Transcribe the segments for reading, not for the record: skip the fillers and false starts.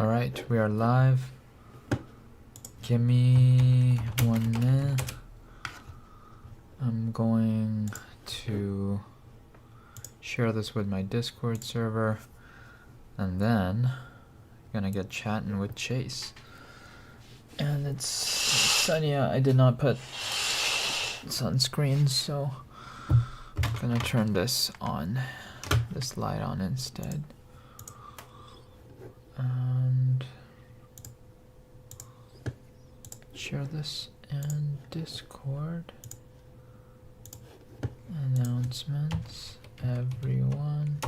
All right, we are live. Give me 1 minute. I'm going to share this with my Discord server, and then I'm gonna get chatting with Chase. And I did not put sunscreen, so I'm gonna turn this light on instead. And share this in Discord. Announcements, everyone.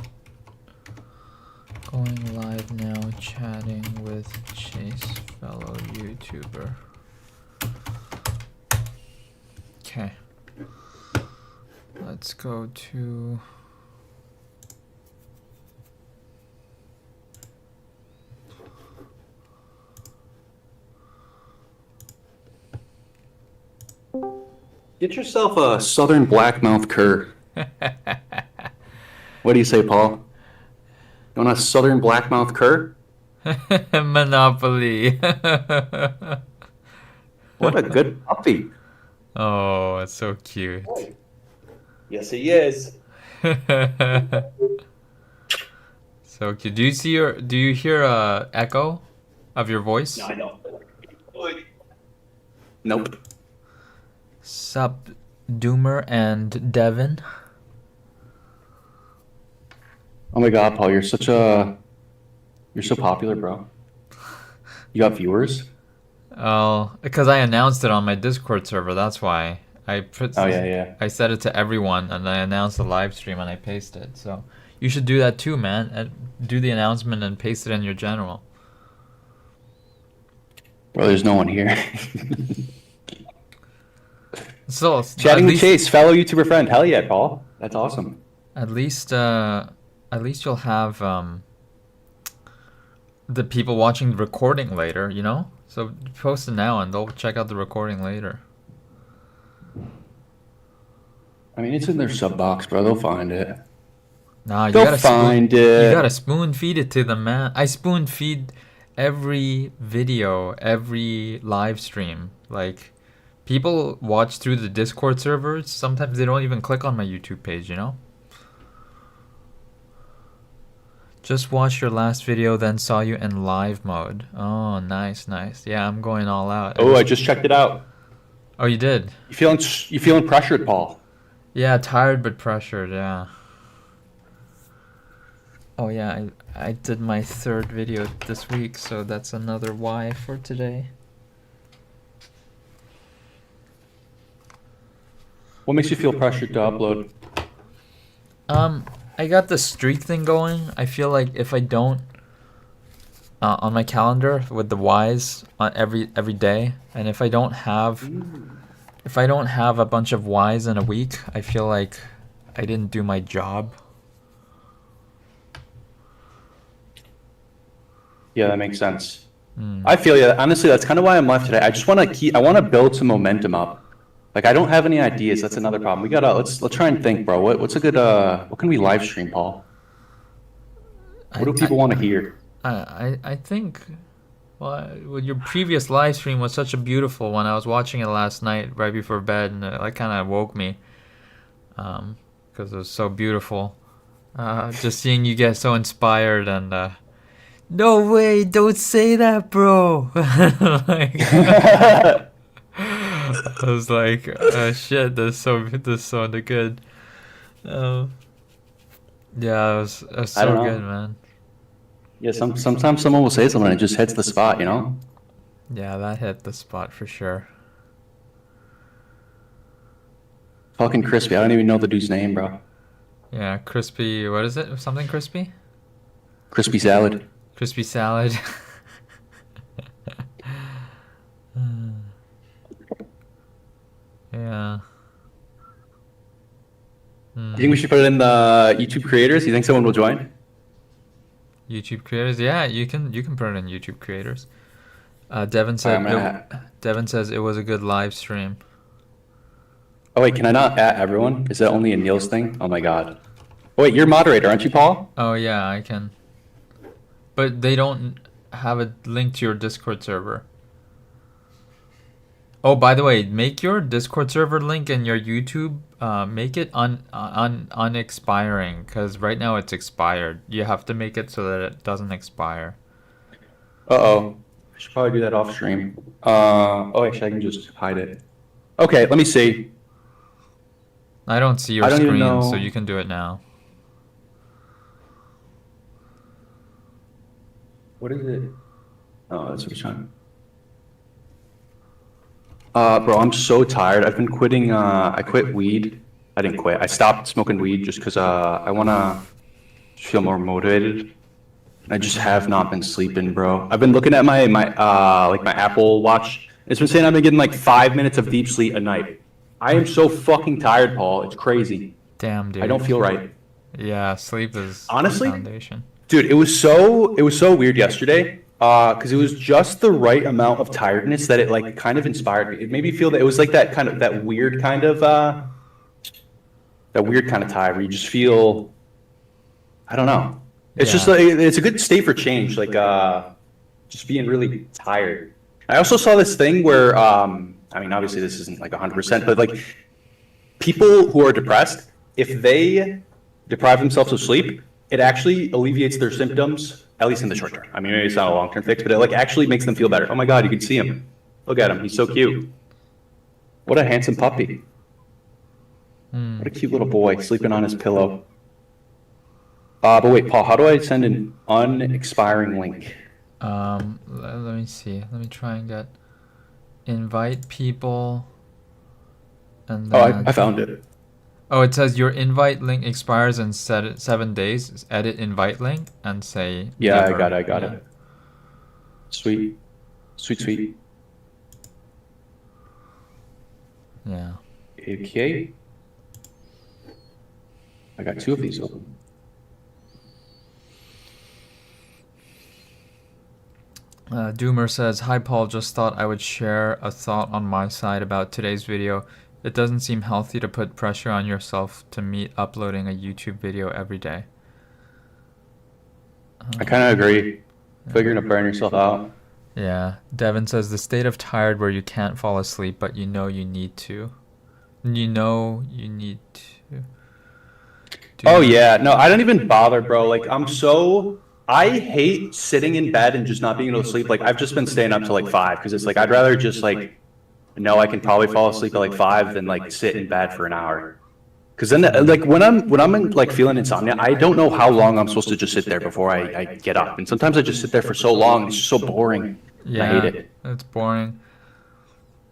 Going live now, chatting with Chase, fellow YouTuber. Okay. Let's go to... Get yourself a southern blackmouth cur. What do you say, Paul? You want a southern blackmouth cur? Monopoly. What a good puppy. Oh, it's so cute. Yes, he is. So cute. Do you hear a echo of your voice? No, I don't. Nope. Sup, Doomer and Devin. Oh my god, Paul, you're so popular, bro. You got viewers? Oh, because I announced it on my Discord server, that's why. I said it to everyone, and I announced the live stream and I pasted it. So you should do that too, man. And do the announcement and paste it in your general. Bro, there's no one here. So chatting with Chase, fellow YouTuber friend. Hell yeah, Paul. That's awesome. At least you'll have the people watching the recording later, you know? So post it now and they'll check out the recording later. I mean, it's in their sub box, bro. They'll find it. Nah, you gotta find it. You gotta spoon feed it to them, man. I spoon feed every video, every live stream. Like, people watch through the Discord servers. Sometimes they don't even click on my YouTube page, you know? Just watched your last video, then saw you in live mode. Oh, nice, nice. Yeah, I'm going all out. Oh, I just checked it out. Oh, you did? You feeling pressured, Paul? Yeah, tired but pressured, yeah. Oh yeah, I did my 3rd video this week, so that's another why for today. What makes you feel pressured to upload? I got the streak thing going. I feel like if I don't on my calendar with the Ys on every day, and if I don't have a bunch of Ys in a week, I feel like I didn't do my job. Yeah, that makes sense. I feel you. Honestly, that's kind of why I'm live today. I just want to build some momentum up. Like, I don't have any ideas. That's another problem. We gotta let's try and think, bro. What's a good what can we live stream, Paul? What do people want to hear? I think, well, your previous live stream was such a beautiful one. I was watching it last night right before bed, and it kind of woke me because it was so beautiful. Just seeing you get so inspired and no way, don't say that, bro. Like, I was like, shit, that's so good. Yeah, it was so good, man. Yeah, sometimes someone will say something and it just hits the spot, you know? Yeah, that hit the spot for sure. Fucking crispy. I don't even know the dude's name, bro. Yeah, crispy. What is it? Something crispy? Crispy salad. Crispy salad. Yeah. You think we should put it in the YouTube creators? You think someone will join? YouTube creators? Yeah, you can put it in YouTube creators. Devin says it was a good live stream. Oh wait, can I not at everyone? Is that only a Neil's thing? Oh my god. Oh, wait, you're moderator, aren't you, Paul? Oh yeah, I can. But they don't. have a link to your Discord server. Oh, by the way, make your Discord server link and your YouTube, make it unexpiring, because right now it's expired. You have to make it so that it doesn't expire. Uh-oh. I should probably do that off stream. Oh, actually, I can just hide it. Okay, let me see. I don't see your I don't even screen, know. so you can do it now. What is it? Oh, that's what it's trying. Bro, I'm so tired. I've been quitting, I quit weed. I didn't quit. I stopped smoking weed just because I want to feel more motivated. I just have not been sleeping, bro. I've been looking at my like my Apple Watch. It's been saying I've been getting like 5 minutes of deep sleep a night. I am so fucking tired, Paul. It's crazy. Damn, dude. I don't feel right. Yeah, sleep is Honestly, the foundation. dude, it was so weird yesterday. Because it was just the right amount of tiredness that it like kind of inspired me. It made me feel that it was like that weird kind of tired where you just feel, I don't know. It's just like, it's a good state for change, like just being really tired. I also saw this thing where I mean, obviously this isn't like 100%, but like people who are depressed, if they deprive themselves of sleep, it actually alleviates their symptoms, at least in the short term. I mean, maybe it's not a long-term fix, but it like actually makes them feel better. Oh my God, you can see him. Look at him, he's so cute. What a handsome puppy. What a cute little boy sleeping on his pillow. But wait, Paul, how do I send an unexpiring link? Let me see. Let me try and get invite people. And then, Oh, I found it. oh, it says your invite link expires in 7 days. Edit invite link and say. Yeah, giver. I got it. Sweet. Sweet. Yeah. Okay. I got 2 of these open. Doomer says, hi Paul, just thought I would share a thought on my side about today's video. It doesn't seem healthy to put pressure on yourself to meet uploading a YouTube video every day. I kind of agree. I feel like you're going to burn yourself out. Yeah. Devin says, the state of tired where you can't fall asleep, but you know you need to. You know you need to. Oh, yeah. No, I don't even bother, bro. Like, I hate sitting in bed and just not being able to sleep. Like, I've just been staying up till like 5 because it's like, I'd rather just like, know I can probably fall asleep at like 5 than like sit in bed for an hour. Because then, like, when I'm in, like feeling insomnia, I don't know how long I'm supposed to just sit there before I get up. And sometimes I just sit there for so long. It's just so boring. Yeah, I hate it. It's boring.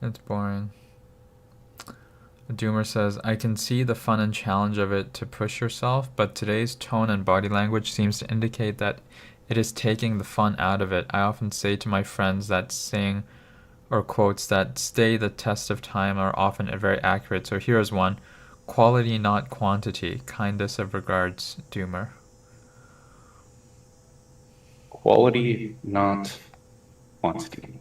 It's boring. Doomer says, I can see the fun and challenge of it to push yourself, but today's tone and body language seems to indicate that it is taking the fun out of it. I often say to my friends that saying or quotes that stay the test of time are often very accurate. So here's one. Quality, not quantity. Kindest of regards, Doomer. Quality, not quantity.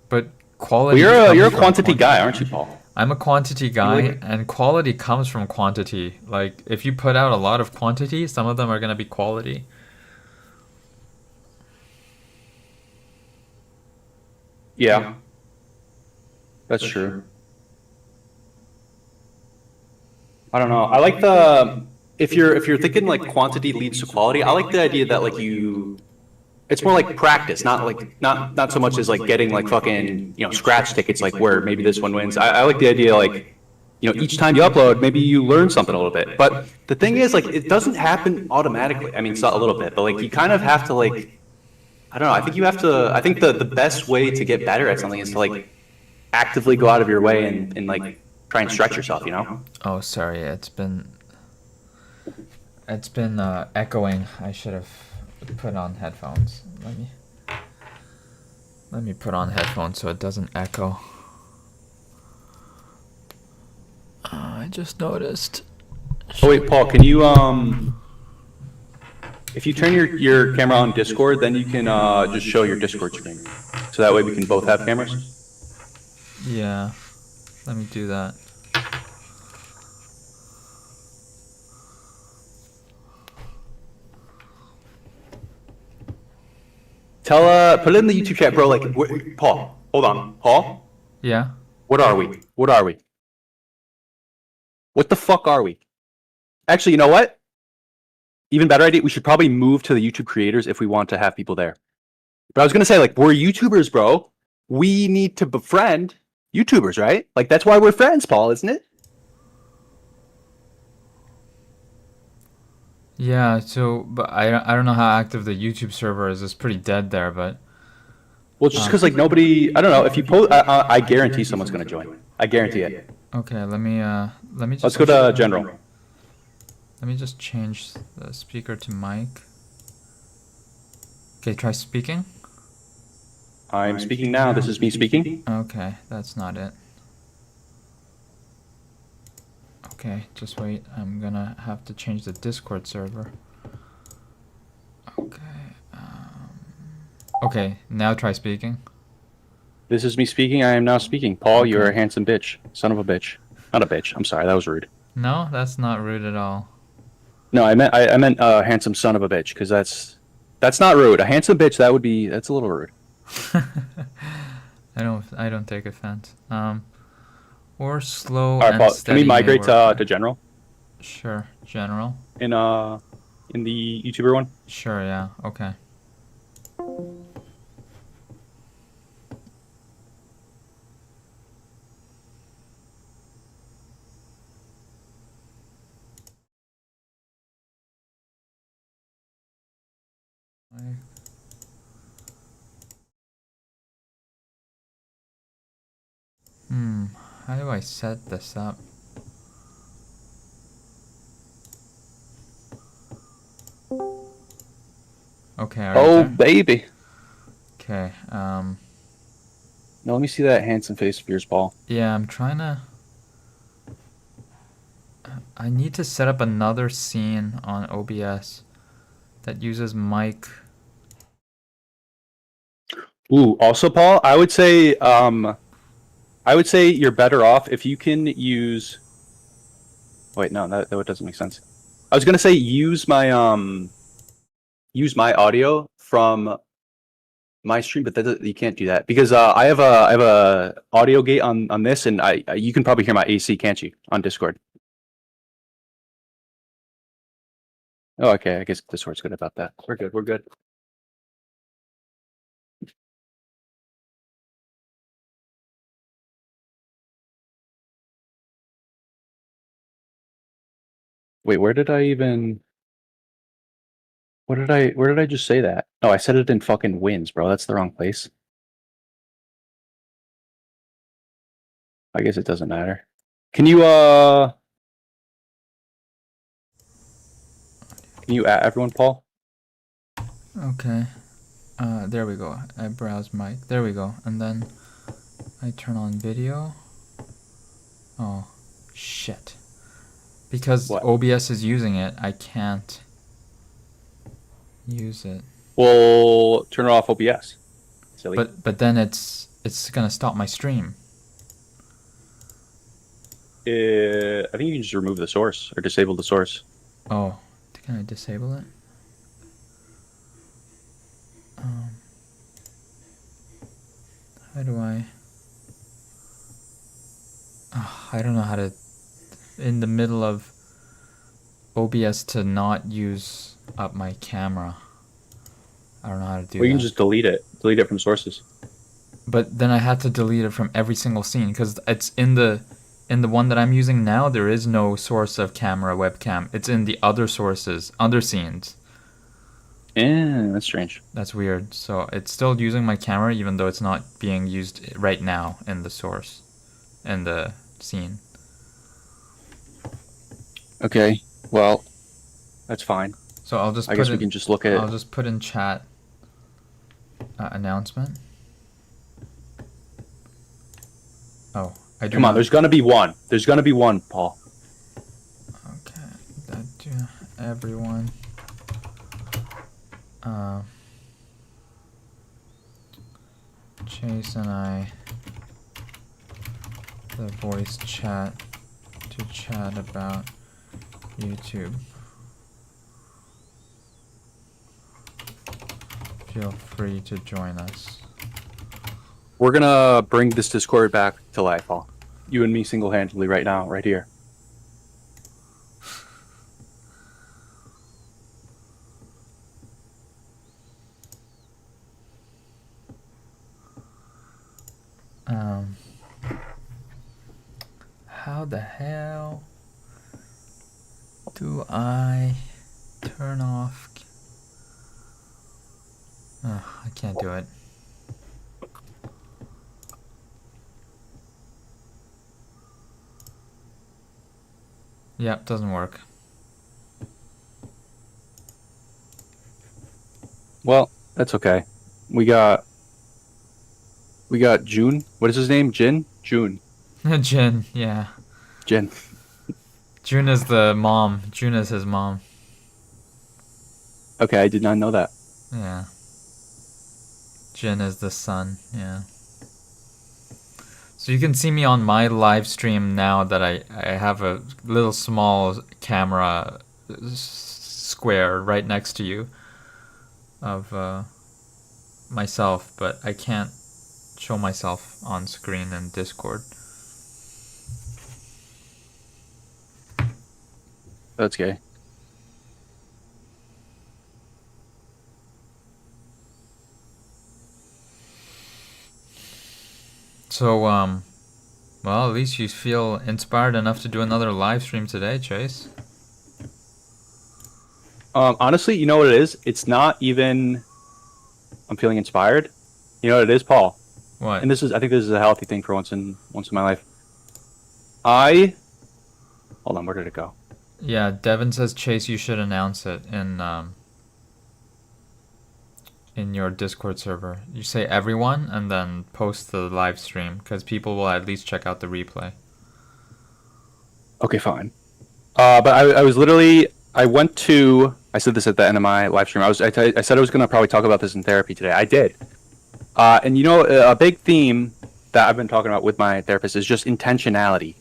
But quality. Well, you're a quantity guy, aren't you, Paul? I'm a quantity guy, and quality comes from quantity. Like, if you put out a lot of quantity, some of them are going to be quality. Yeah. That's true. I don't know. I like if you're thinking like quantity leads to quality, I like the idea that like it's more like practice, not so much as like getting like fucking, scratch tickets, like where maybe this one wins. I like the idea like, each time you upload, maybe you learn something a little bit. But the thing is, like, it doesn't happen automatically. I mean, it's not a little bit, but like you kind of have to like, I don't know. I think you have to. I think the best way to get better at something is to like actively go out of your way and like try and stretch yourself. Oh, sorry. It's been echoing. I should have put on headphones. Let me put on headphones so it doesn't echo. I just noticed. Oh wait, Paul, can you if you turn your camera on Discord, then you can just show your Discord screen, so that way we can both have cameras. Yeah, let me do that. put it in the YouTube chat, bro. Like, Paul, hold on, Paul. Yeah. What are we? What are we? What the fuck are we? Actually, you know what? Even better idea. We should probably move to the YouTube creators if we want to have people there. But I was gonna say, like, we're YouTubers, bro. We need to befriend YouTubers, right? Like, that's why we're friends, Paul, isn't it? Yeah, so, but I don't know how active the YouTube server is. It's pretty dead there, but Well, just because like nobody, I don't know. If you post, I guarantee someone's gonna join. I guarantee it. okay, let me just Let's go to general. let me just change the speaker to mic. Okay, try speaking. I'm speaking now. This is me speaking. Okay, that's not it. Okay, just wait. I'm gonna have to change the Discord server. Okay. Okay, now try speaking. This is me speaking. I am now speaking. Paul, you're a handsome bitch. Son of a bitch. Not a bitch. I'm sorry. That was rude. No, that's not rude at all. No, I meant handsome son of a bitch because that's not rude. A handsome bitch, that's a little rude. I don't take offense. Or slow All right, and Paul, steady. can we migrate to general Sure, general. in the YouTuber one? Sure, yeah. Okay. How do I set this up? Okay, are you Oh, there? baby. Okay, Now let me see that handsome face of yours, Paul. yeah, I'm trying to... I need to set up another scene on OBS that uses mic. Ooh, also, Paul, I would say you're better off if you can use. Wait, no, that doesn't make sense. I was gonna say use my audio from my stream, but you can't do that because I have a audio gate on this, and you can probably hear my AC, can't you, on Discord? Oh, okay. I guess Discord's good about that. We're good. We're good. Wait, where did I even? Where did I just say that? Oh, I said it in fucking wins, bro. That's the wrong place. I guess it doesn't matter. Can you add everyone, Paul? Okay. There we go. I browse mic. There we go. And then I turn on video. Oh, shit. Because What? OBS is using it, I can't use it. Well, turn it off OBS. Silly. But then it's gonna stop my stream. I think you can just remove the source or disable the source. Oh, can I disable it? How do I? Oh, I don't know how to. In the middle of OBS to not use up my camera. I don't know how to do Or you that. can just delete it. Delete it from sources. But then I had to delete it from every single scene because it's in the one that I'm using now. There is no source of camera webcam. It's in the other sources, other scenes. Yeah, that's strange. That's weird. So it's still using my camera even though it's not being used right now in the source, in the scene. Okay, well, that's fine. So I'll just. I guess we can just look at. I'll just put in chat. Announcement. Oh, I do. Come on, there's gonna be one. There's gonna be one, Paul. Okay, that everyone. Chase and I. The voice chat to chat about YouTube. feel free to join us. We're gonna bring this Discord back to life, Paul. You and me single-handedly right now, right here. How the hell do I turn off? I can't do it. Yep, doesn't work. Well, that's okay. We got June. What is his name? Jin? June. Jin, yeah. Jin. June is the mom. June is his mom. Okay, I did not know that. Yeah. Jin is the son, yeah. So you can see me on my live stream now that I have a little small camera square right next to you of myself, but I can't show myself on screen in Discord. That's gay. So, well, at least you feel inspired enough to do another live stream today, Chase. Honestly, you know what it is? It's not even I'm feeling inspired. You know what it is, Paul? What? And I think this is a healthy thing for once in my life. Hold on, where did it go? Yeah, Devin says, Chase, you should announce it in your Discord server. You say everyone and then post the live stream because people will at least check out the replay. Okay, fine. But I was literally I said this at the end of my live stream. I said I was gonna probably talk about this in therapy today. I did. And you know, a big theme that I've been talking about with my therapist is just intentionality.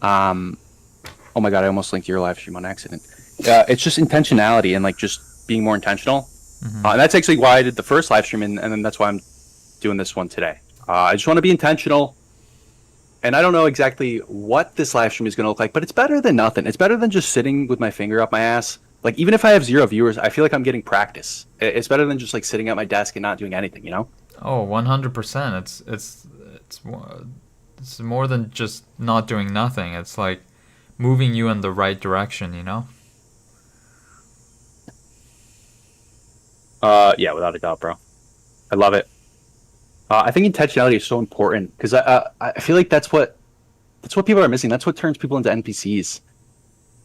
Oh my god, I almost linked your live stream on accident. It's just intentionality and like just being more intentional. Mm-hmm. And that's actually why I did the first live stream, and then that's why I'm doing this one today. I just want to be intentional. And I don't know exactly what this live stream is going to look like, but it's better than nothing. It's better than just sitting with my finger up my ass. Like, even if I have 0 viewers, I feel like I'm getting practice. It's better than just like sitting at my desk and not doing anything, you know? Oh, 100%. It's more than just not doing nothing. It's like moving you in the right direction, you know? Yeah, without a doubt, bro. I love it. I think intentionality is so important because I feel like that's what people are missing. That's what turns people into NPCs.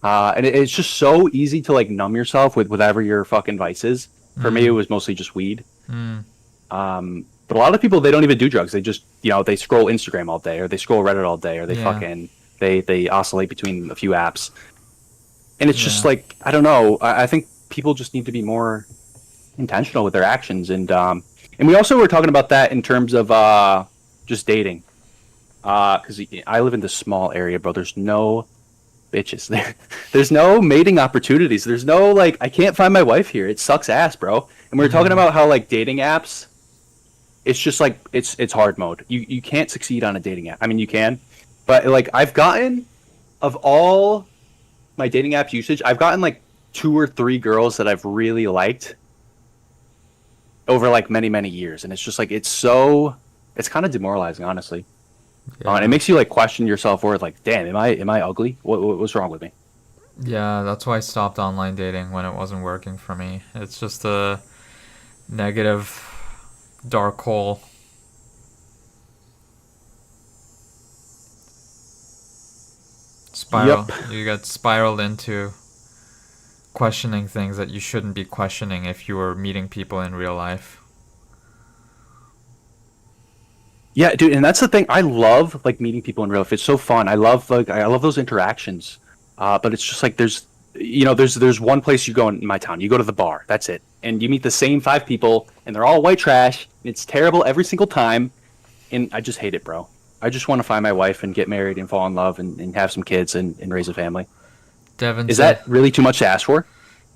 And it's just so easy to like numb yourself with whatever your fucking vice is. For me, it was mostly just weed. But a lot of people, they don't even do drugs. They just, they scroll Instagram all day, or they scroll Reddit all day, or they oscillate between a few apps. And it's just like, I don't know. I think people just need to be more intentional with their actions. And we also were talking about that in terms of just dating. Because I live in this small area, bro. There's no bitches there. There's no mating opportunities. There's no, like, I can't find my wife here. It sucks ass, bro. And we were talking about how, like, dating apps, it's just, like, it's hard mode. You can't succeed on a dating app. I mean, you can. But, like, I've gotten, of all my dating app usage, I've gotten, like, 2 or 3 girls that I've really liked over, like, many, many years. And it's just, like, it's kind of demoralizing, honestly. Yeah. And it makes you like question your self-worth. Like, damn, am I ugly? What's wrong with me? Yeah, that's why I stopped online dating when it wasn't working for me. It's just a negative dark hole. Spiral. Yep. You get spiraled into questioning things that you shouldn't be questioning if you were meeting people in real life. Yeah, dude, and that's the thing. I love like meeting people in real life. It's so fun. I love those interactions. But it's just like there's one place you go in my town. You go to the bar. That's it. And you meet the same 5 people, and they're all white trash. And it's terrible every single time. And I just hate it, bro. I just want to find my wife and get married and fall in love and have some kids and raise a family. Devin Is that really too much to ask for?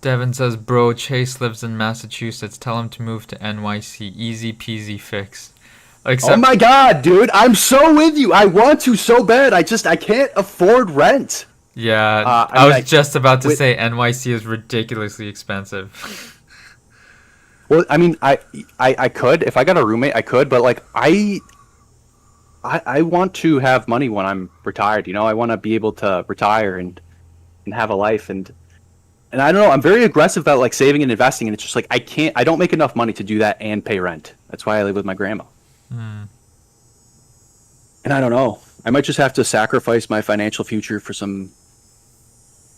Devin says, bro, Chase lives in Massachusetts. Tell him to move to NYC. Easy peasy fix. Oh Except, my god, dude, I'm so with you. I want to so bad. I can't afford rent. yeah, I I mean, was just about to with, say NYC is ridiculously expensive. well, I mean, I could if I got a roommate, I could, but like I want to have money when I'm retired. You know, I want to be able to retire and have a life and I don't know. I'm very aggressive about like saving and investing, and it's just like I can't. I don't make enough money to do that and pay rent. That's why I live with my grandma. Hmm. And I don't know. I might just have to sacrifice my financial future for some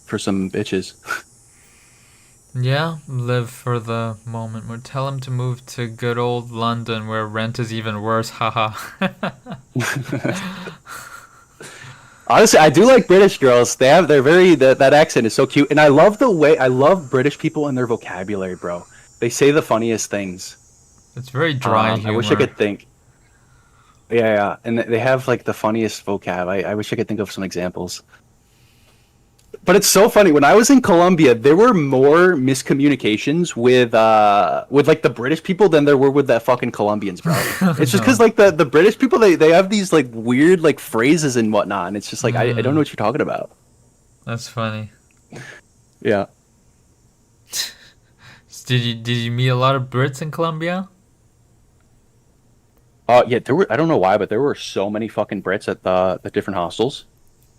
bitches. Yeah, live for the moment. Or tell him to move to good old London where rent is even worse. Haha. Honestly, I do like British girls. They're very that accent is so cute, and I love British people and their vocabulary, bro. They say the funniest things. It's very dry I wish I humor. could think. Yeah, yeah, and they have like the funniest vocab. I wish I could think of some examples. But it's so funny. When I was in Colombia, there were more miscommunications with like the British people than there were with the fucking Colombians, bro. It's just because No. like the British people they have these like weird like phrases and whatnot, and it's just like I don't know Mm, what you're talking about. that's funny. Yeah. Did you meet a lot of Brits in Colombia? Yeah, there were I don't know why, but there were so many fucking Brits at the different hostels.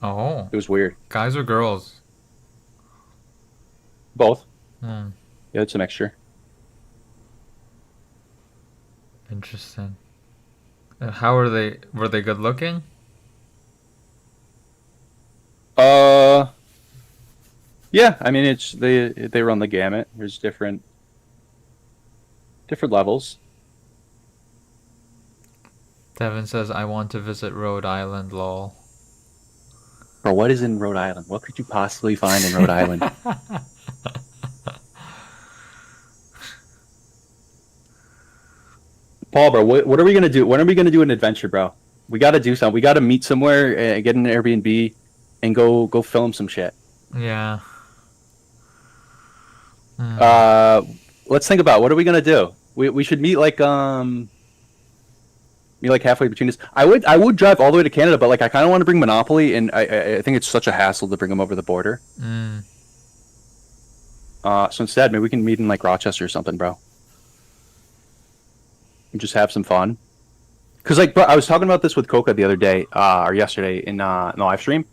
Oh, It was weird. guys or girls? Both. Hmm, Yeah, it's a mixture. interesting. How are they? Were they good looking? Uh, yeah. I mean, it's they run the gamut. There's different levels. Devin says, I want to visit Rhode Island, lol. Bro, what is in Rhode Island? What could you possibly find in Rhode Island? Paul, bro, what are we gonna do? When are we gonna do an adventure, bro? We gotta do something. We gotta meet somewhere, get an Airbnb, and go film some shit. Yeah. Hmm. Uh, let's think about what are we gonna do. We should meet like halfway between us. I would drive all the way to Canada, but like I kind of want to bring Monopoly, and I think it's such a hassle to bring them over the border. Mm. So instead, maybe we can meet in like Rochester or something, bro, and just have some fun. Cause like, bro, I was talking about this with Coca the other day, or yesterday in the live stream.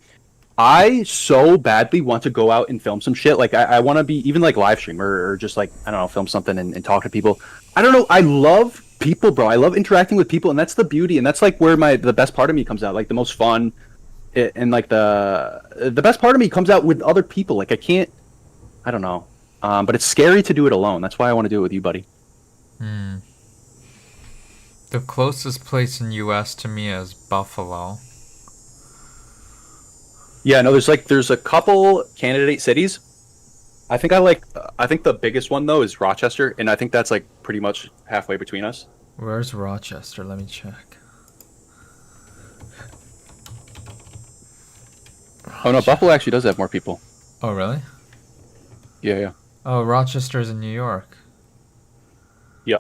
I so badly want to go out and film some shit. Like I want to be even like live stream or just like I don't know, film something and talk to people. I don't know. I love people, bro. I love interacting with people, and that's the beauty, and that's like where the best part of me comes out. Like the most fun, and like the best part of me comes out with other people. Like I can't. I don't know. But it's scary to do it alone. That's why I want to do it with you, buddy. Hmm. The closest place in U.S. to me is Buffalo. Yeah, no. There's a couple candidate cities. I think the biggest one though is Rochester, and I think that's like pretty much halfway between us. Where's Rochester? Let me check. Oh no, Rochester. Buffalo actually does have more people. Oh, really? Yeah, yeah, Oh, Rochester's in New York. yeah.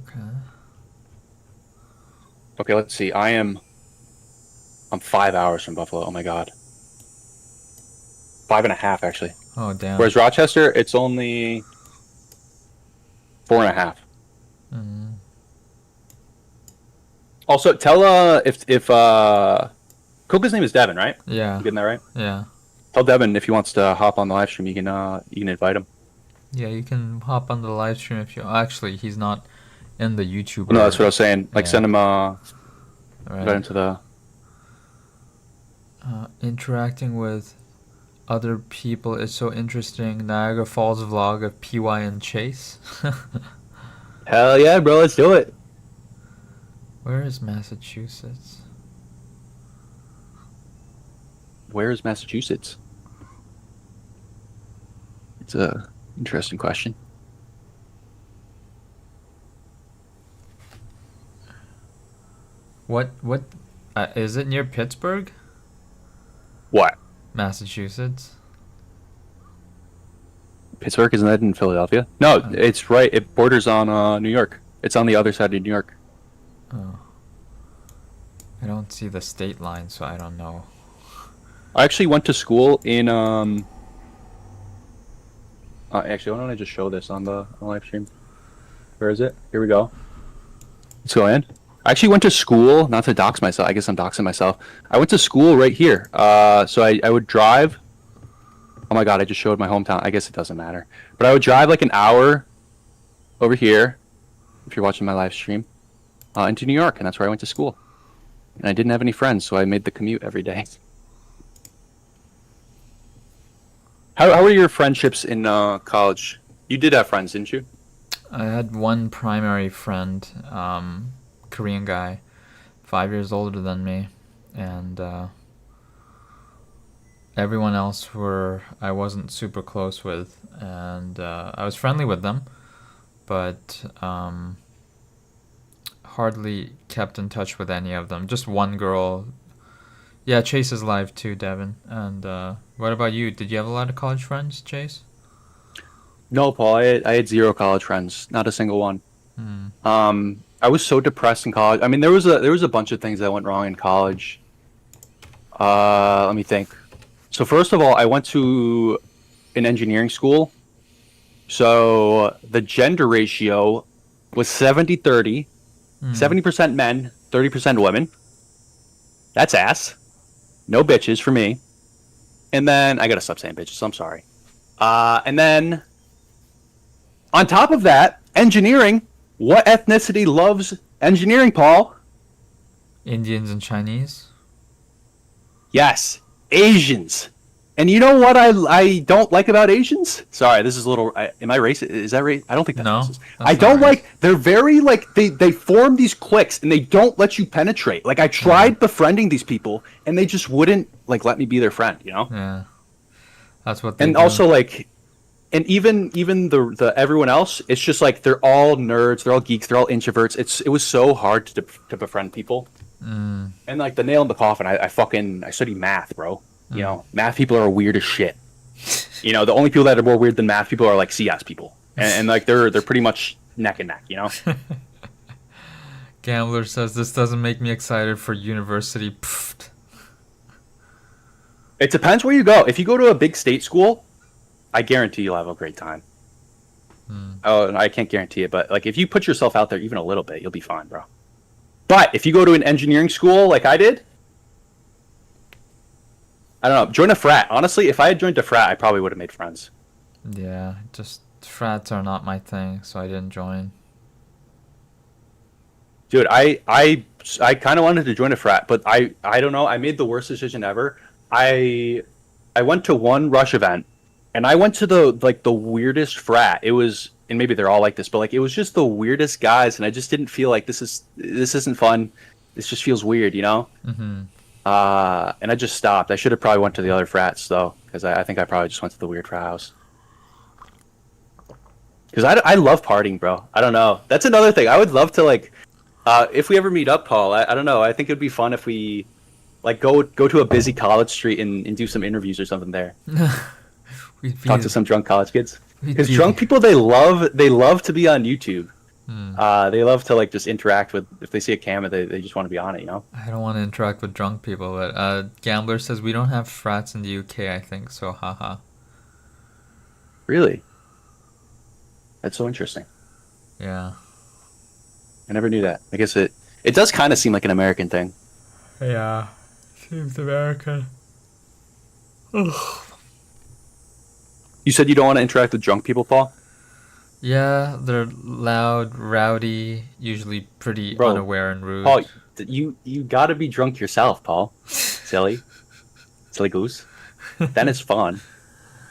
Okay. Okay, let's see. I'm 5 hours from Buffalo. Oh my god, 5.5 actually. Oh, damn. Whereas Rochester, it's only 4.5. Mm. Also, tell if Coca's name is Devin, right? Yeah. You getting that right? Yeah. Tell Devin if he wants to hop on the live stream, you can invite him. Yeah, you can hop on the live stream if you. Actually, he's not in the No, that's what I YouTuber. was saying. Like Yeah. send him invite Right. him to the. Interacting with other people is so interesting. Niagara Falls vlog of PY and Chase. Hell yeah, bro! Let's do it. Where is Massachusetts? Where is Massachusetts? It's a interesting question. What is it near Pittsburgh? What? Massachusetts? Pittsburgh, isn't that in Philadelphia? No, it's right. It borders on New York. It's on the other side of New York. Oh. I don't see the state line, so I don't know. I actually went to school in actually, why don't I just show this on the live stream? Where is it? Here we go. Let's go in. I actually went to school, not to dox myself. I guess I'm doxing myself. I went to school right here. So I would drive. Oh my god, I just showed my hometown. I guess it doesn't matter. But I would drive like an hour over here, if you're watching my live stream, into New York, and that's where I went to school. And I didn't have any friends, so I made the commute every day. How were your friendships in college? You did have friends, didn't you? I had one primary friend, Korean guy, 5 years older than me, and everyone else I wasn't super close with, and I was friendly with them, but hardly kept in touch with any of them. Just one girl. Yeah, Chase is live too, Devin. And what about you? Did you have a lot of college friends, Chase? No, Paul. I had zero college friends, not a single one. I was so depressed in college. I mean, there was a bunch of things that went wrong in college. Let me think. So first of all, I went to an engineering school. So the gender ratio was 70-30. 70% men, 30% women. That's ass. No bitches for me. And then I gotta stop saying bitches. I'm sorry. And then on top of that, engineering. What ethnicity loves engineering, Paul? Indians and Chinese? Yes, Asians. And you know what I don't like about Asians? Sorry, this is a little. Am I racist? Is that racist? I don't think that's No, racist. that's I not don't racist. like. They're very like they form these cliques and they don't let you penetrate. Like I tried befriending these people and they just wouldn't like let me be their friend. You know. Yeah. That's what they And do. also like, and even the everyone else, it's just like they're all nerds, they're all geeks, they're all introverts. It was so hard to befriend people. And like the nail in the coffin, I study math, bro. You know, math people are weird as shit. You know, the only people that are more weird than math people are like CS people, and like they're pretty much neck and neck. You know. Gambler says this doesn't make me excited for university. Pfft. It depends where you go. If you go to a big state school, I guarantee you'll have a great time. Oh, I can't guarantee it, but like if you put yourself out there even a little bit, you'll be fine, bro. But if you go to an engineering school like I did, I don't know, join a frat. Honestly, if I had joined a frat, I probably would have made friends. Yeah, just frats are not my thing, so I didn't join. Dude, I kind of wanted to join a frat, but I don't know. I made the worst decision ever. I went to one Rush event, and I went to the weirdest frat. It was, and maybe they're all like this, but like it was just the weirdest guys, and I just didn't feel like this isn't fun. This just feels weird, you know. And I just stopped. I should have probably went to the other frats though, because I think I probably just went to the weird frat house. Because I love partying, bro. I don't know. That's another thing. I would love to like, if we ever meet up, Paul. I don't know. I think it'd be fun if we, like, go to a busy college street and do some interviews or something there. Talk to some drunk college kids. Because drunk people, they love to be on YouTube. They love to like just interact with. If they see a camera, they just want to be on it. You know. I don't want to interact with drunk people, but Gambler says we don't have frats in the UK. I think so. Haha. Really? That's so interesting. Yeah. I never knew that. I guess it does kind of seem like an American thing. Yeah. Seems American. Ugh. You said you don't want to interact with drunk people, Paul? Yeah, they're loud, rowdy, usually pretty Bro, unaware and rude. Paul, you gotta be drunk yourself, Paul. Silly goose. Then it's fun.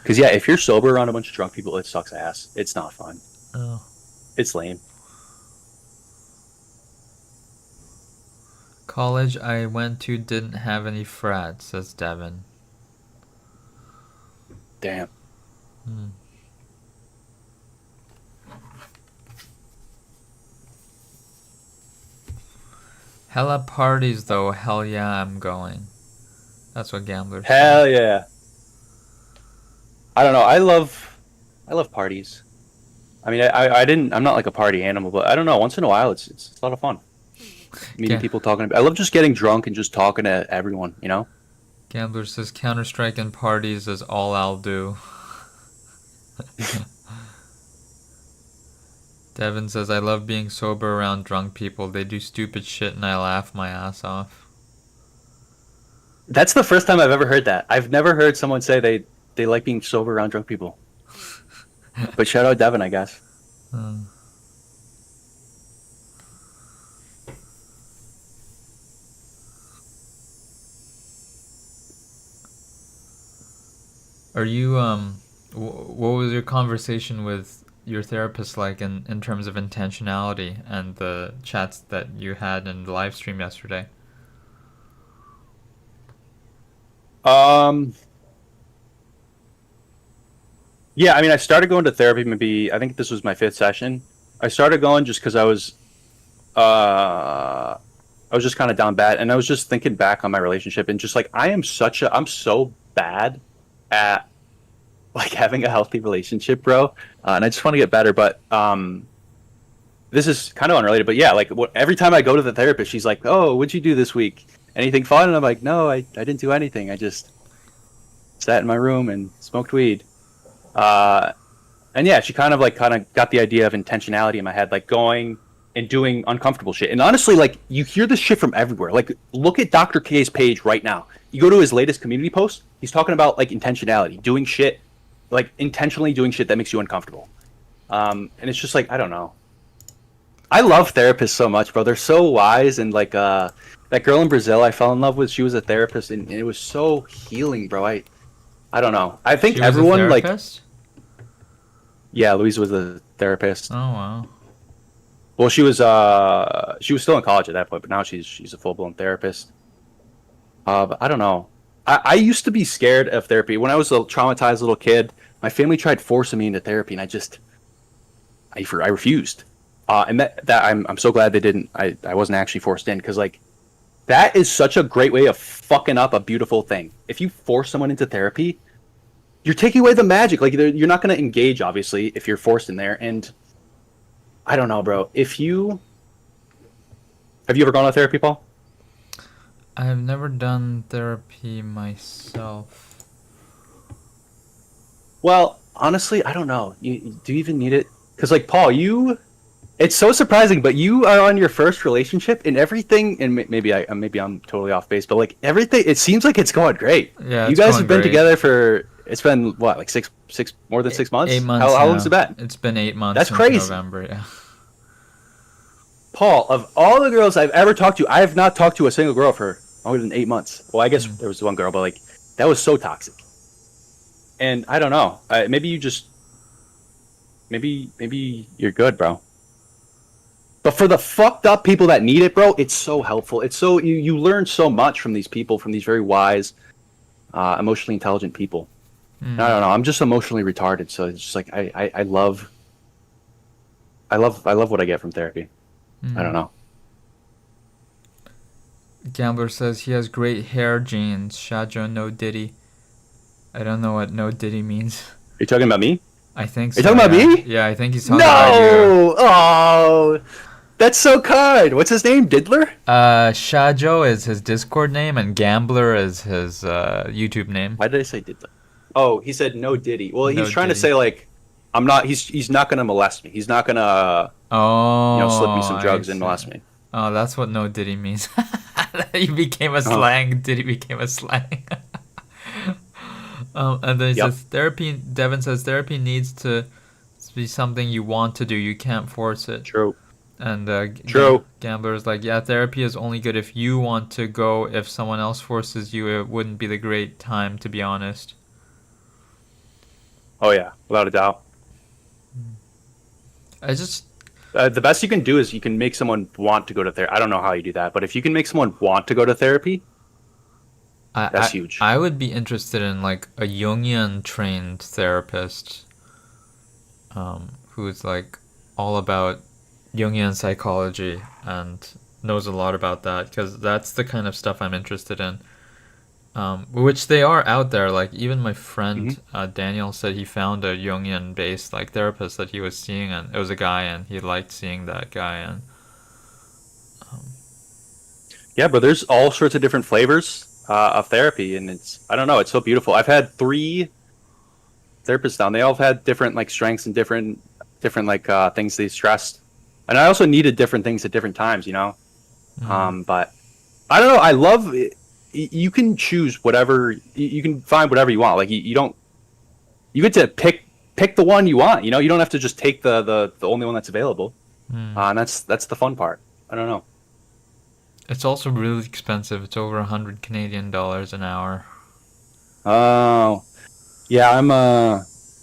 Because yeah, if you're sober around a bunch of drunk people, it sucks ass. It's not fun. Oh. It's lame. College I went to didn't have any frats, says Devin. Damn. Hella parties though, hell yeah, I'm going. That's what Gambler said. Hell yeah. I don't know. I love parties. I mean, I didn't. I'm not like a party animal, but I don't know. Once in a while, it's a lot of fun meeting Ga- people, talking. I love just getting drunk and just talking to everyone. You know. Gambler says Counter-Strike and parties is all I'll do. Devin says I love being sober around drunk people. They do stupid shit and I laugh my ass off. That's the first time I've ever heard that. I've never heard someone say they like being sober around drunk people. But shout out Devin, I guess. Hmm. Are you what was your conversation with your therapist like in terms of intentionality and the chats that you had in the live stream yesterday? Um, yeah, I mean, I started going to therapy maybe, I think this was my fifth session. I started going just because I was just kind of down bad, and I was just thinking back on my relationship and just like I'm so bad at like having a healthy relationship, bro. And I just want to get better, but this is kind of unrelated, but yeah, like every time I go to the therapist, she's like, "Oh, what'd you do this week? Anything fun?" And I'm like, "No, I didn't do anything. I just sat in my room and smoked weed." Uh, and yeah, she kind of got the idea of intentionality in my head, like going and doing uncomfortable shit. And honestly, like you hear this shit from everywhere. Like look at Dr. K's page right now. You go to his latest community post, he's talking about like intentionality, doing shit, like intentionally doing shit that makes you uncomfortable. And it's just like I don't know. I love therapists so much, bro. They're so wise and like that girl in Brazil I fell in love with, she was a therapist and it was so healing, bro. I don't know. I think She was a everyone like therapist? yeah, Louise was a therapist. Oh wow. Well, she was still in college at that point, but now she's a full blown therapist. But I don't know. I used to be scared of therapy when I was a traumatized little kid. My family tried forcing me into therapy, and I refused. And that I'm so glad they didn't. I wasn't actually forced in because like that is such a great way of fucking up a beautiful thing. If you force someone into therapy, you're taking away the magic. Like you're not going to engage, obviously, if you're forced in there. And I don't know, bro. If you have you ever gone to therapy, Paul? I've never done therapy myself. Well, honestly, I don't know. Do you even need it? Because like Paul, it's so surprising, but you are on your first relationship and everything. And maybe I'm totally off base, but like everything, it seems like it's going great. Yeah, You it's guys going have been great. together for it's been what like six more than 6 months. 8 months How long has it now. been? It's been 8 months That's since crazy. November, yeah. Paul, of all the girls I've ever talked to, I have not talked to a single girl for longer than 8 months. Well, I guess Hmm. there was one girl, but like that was so toxic. And I don't know. Maybe you just maybe you're good, bro. But for the fucked up people that need it, bro, it's so helpful. It's so you learn so much from these people, from these very wise, emotionally intelligent people. And I Hmm. don't know. I'm just emotionally retarded, so it's just like I love what I get from therapy. I don't Hmm. know. Gambler says he has great hair genes. Shajo no Diddy. I don't know what no Diddy means. Are you talking about me? I think Are you so, talking about yeah. me? Yeah, I think he's talking about you. No! Oh, that's so kind. What's his name? Diddler? Shajo is his Discord name and Gambler is his YouTube name. Why did I say Diddler? Oh, he said no Diddy. Well, he was No trying to Diddy. say like I'm not. He's not gonna molest me. He's not gonna slip me Oh, some I drugs and see. molest me. Oh, that's what no Diddy means. He became a Oh, slang. Diddy became a slang. And then he yep. says therapy. Devin says therapy needs to be something you want to do. You can't force it. True. And True. Gambler is like, yeah, therapy is only good if you want to go. If someone else forces you, it wouldn't be the great time, to be honest. Oh yeah, without a doubt. I just, The best you can do is you can make someone want to go to therapy. I don't know how you do that, but if you can make someone want to go to therapy, I, that's I, huge. I would be interested in like a Jungian trained therapist, who's like all about Jungian psychology and knows a lot about that because that's the kind of stuff I'm interested in. Which they are out there. Like even my Hmm. friend Daniel said he found a Jungian-based like therapist that he was seeing, and it was a guy, and he liked seeing that guy. And Yeah, but there's all sorts of different flavors of therapy, and I don't know, it's so beautiful. I've had 3 therapists down. They all have had different like strengths and different like things they stressed, and I also needed different things at different times, you know. mm, But I don't know. I love it. You can choose whatever you can find whatever you want. Like you don't you get to pick the one you want. You know, you don't have to just take the only one that's available. mm. And that's the fun part. I don't know. It's also really expensive. It's over 100 Canadian dollars an hour. Oh, yeah.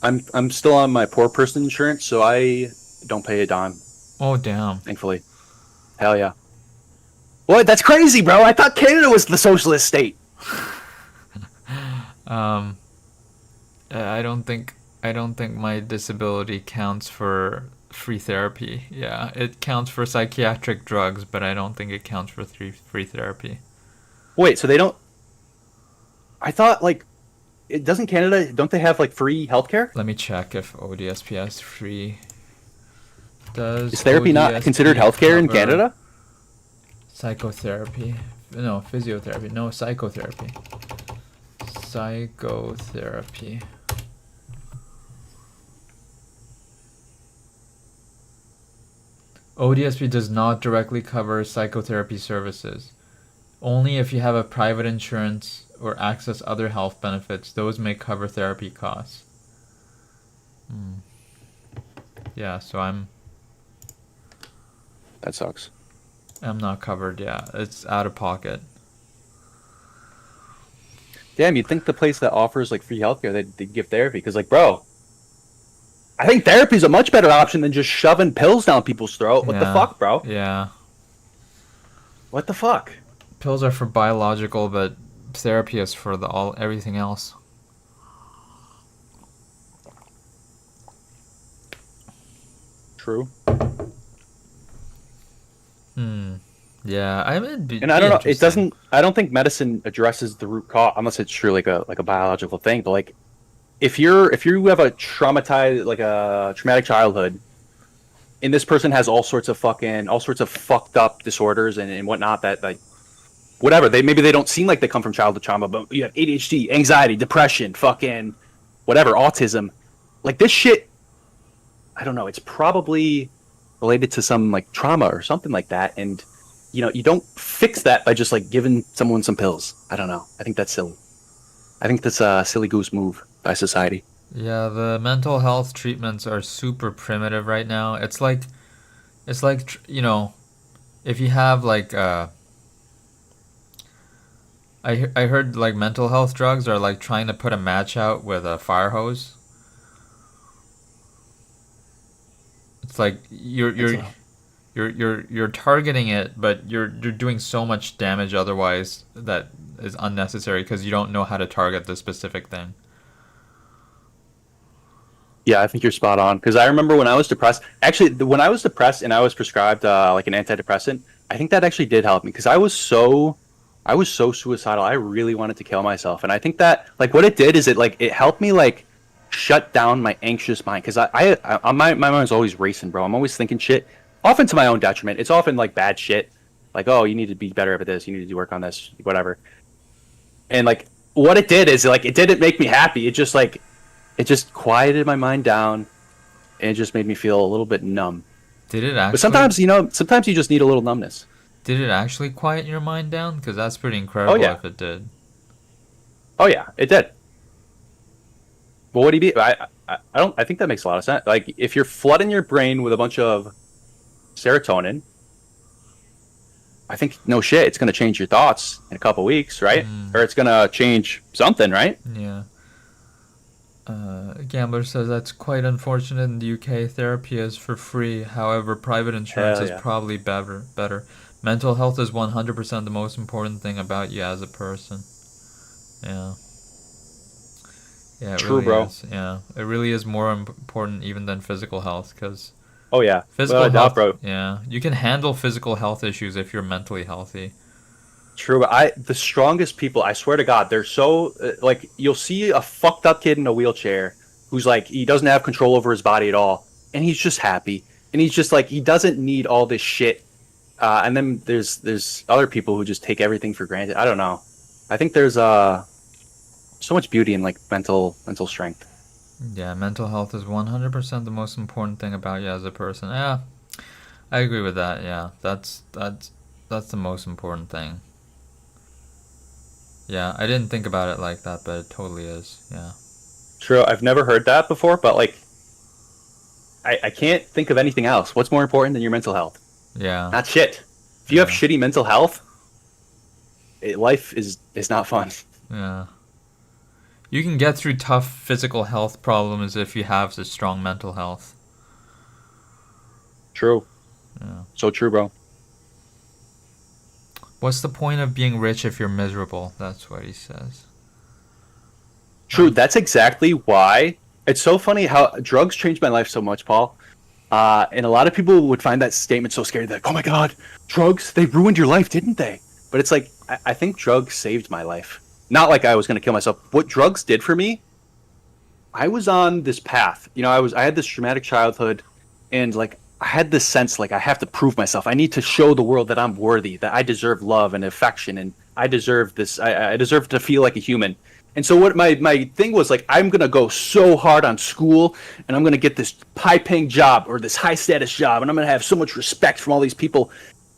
I'm still on my poor person insurance, so I don't pay a dime. Oh damn. Thankfully, hell yeah. What? That's crazy, bro. I thought Canada was the socialist state. Um, I don't think my disability counts for free therapy. Yeah, it counts for psychiatric drugs, but I don't think it counts for free therapy. Wait, so they don't? I thought like it doesn't Canada? Don't they have like free healthcare? Let me check if ODSP free. Does Is therapy not considered ODSP healthcare in cover Canada? psychotherapy? No, physiotherapy. No, psychotherapy. Psychotherapy. ODSP does not directly cover psychotherapy services. Only if you have a private insurance or access other health benefits, those may cover therapy costs. Hmm. Yeah, so That sucks. I'm not covered. Yeah, it's out of pocket. Damn, you'd think the place that offers like free healthcare they'd give therapy because like, bro, I think therapy is a much better option than just shoving pills down people's throat. What the Yeah, fuck, bro? yeah. What the fuck? Pills are for biological, but therapy is for the all everything else. True. Hmm. Yeah, I mean, it'd And I be don't know. It interesting. doesn't. I don't think medicine addresses the root cause unless it's true like a biological thing. But like, if you have a traumatized like a traumatic childhood, and this person has all sorts of fucked up disorders and whatnot that like whatever they maybe they don't seem like they come from childhood trauma, but you have ADHD, anxiety, depression, fucking whatever, autism, like this shit. I don't know. It's probably related to some like trauma or something like that, and you know you don't fix that by just like giving someone some pills. I don't know. I think that's silly. I think that's a silly goose move by society. Yeah, the mental health treatments are super primitive right now. It's like if you have like I heard like mental health drugs are like trying to put a match out with a fire hose. It's like That's a you're targeting it, but you're doing so much damage otherwise that is unnecessary because you don't know how to target the specific thing. Yeah, I think you're spot on. Because I remember when I was depressed, actually, when I was depressed and I was prescribed like an antidepressant, I think that actually did help me because I was so suicidal. I really wanted to kill myself, and I think that like what it did is it helped me like shut down my anxious mind because my mind's always racing, bro. I'm always thinking shit, often to my own detriment. It's often like bad shit, like oh, you need to be better at this, you need to do work on this, whatever. And like what it did is like it didn't make me happy. It just quieted my mind down and it just made me feel a little bit numb. Did it But actually? sometimes, you know, sometimes you just need a little numbness. Did it actually quiet your mind down? Because that's pretty Oh incredible yeah, if it did. oh yeah, it did. But what do you mean? I don't. I think that makes a lot of sense. Like if you're flooding your brain with a bunch of serotonin, I think no shit, it's gonna change your thoughts in a couple weeks, right? Mm, Or it's gonna change something, right? yeah. Gambler says that's quite unfortunate in the UK. Therapy is for free. However, private insurance Hell is yeah. probably better. Mental health is 100% the most important thing about you as a person. Yeah. Yeah, it True, really bro. is. Yeah. It really is more important even than physical health because Oh yeah. Without physical a doubt, health, bro. yeah, you can handle physical health issues if you're mentally healthy. True. The strongest people, I swear to God, they're so like you'll see a fucked up kid in a wheelchair who's like he doesn't have control over his body at all, and he's just happy, and he's just like he doesn't need all this shit. And then there's other people who just take everything for granted. I don't know. I think there's so much beauty in like mental strength. Yeah, mental health is 100% the most important thing about you as a person. Yeah, I agree with that. Yeah, that's the most important thing. Yeah, I didn't think about it like that, but it totally is. Yeah. True. I've never heard that before, but like I can't think of anything else. What's more important than your mental health? Yeah. Not shit. If you have Yeah. shitty mental health, life is not fun. Yeah. You can get through tough physical health problems if you have the strong mental health. True. Yeah. So true, bro. What's the point of being rich if you're miserable? That's what he says. True. That's exactly why. It's so funny how drugs changed my life so much, Paul. And a lot of people would find that statement so scary. They're like, oh my God, drugs, they ruined your life, didn't they? But it's like, I think drugs saved my life. Not like I was going to kill myself. What drugs did for me, I was on this path. You know, I had this traumatic childhood, and like I had this sense like I have to prove myself. I need to show the world that I'm worthy, that I deserve love and affection, and I deserve this. I deserve to feel like a human. And so what my thing was like, I'm gonna go so hard on school, and I'm gonna get this high-paying job or this high-status job, and I'm gonna have so much respect from all these people.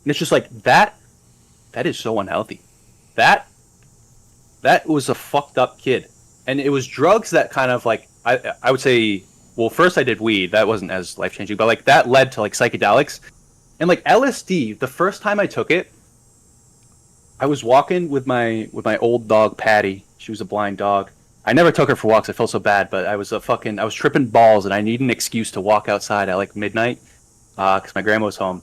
And it's just like that. That is so unhealthy. That that was a fucked up kid, and it was drugs that kind of like I would say. Well, first I did weed. That wasn't as life changing, but like that led to like psychedelics, and like LSD. The first time I took it, I was walking with my old dog Patty. She was a blind dog. I never took her for walks. I felt so bad, but I was tripping balls, and I needed an excuse to walk outside at like midnight, because my grandma was home.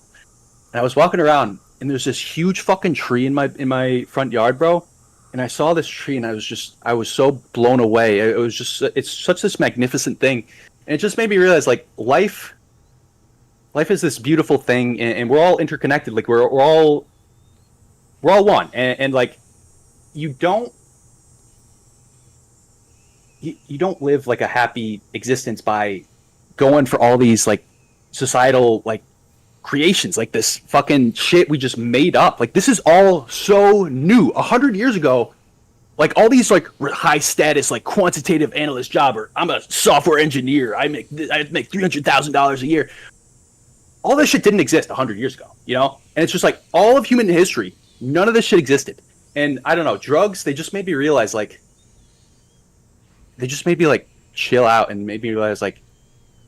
And I was walking around, and there's this huge fucking tree in my front yard, bro. And I saw this tree, and I was so blown away. It was just it's such this magnificent thing, and it just made me realize like life is this beautiful thing, and we're all interconnected. Like we're all one, and like you don't you don't live like a happy existence by going for all these like societal like creations like this fucking shit we just made up. Like this is all so new. 100 years ago, like all these like high status like quantitative analyst job, or I'm a software engineer. I make $300,000 a year. All this shit didn't exist 100 years ago, you know. And it's just like all of human history, none of this shit existed. And I don't know, drugs. They just made me realize like they just made me like chill out and made me realize like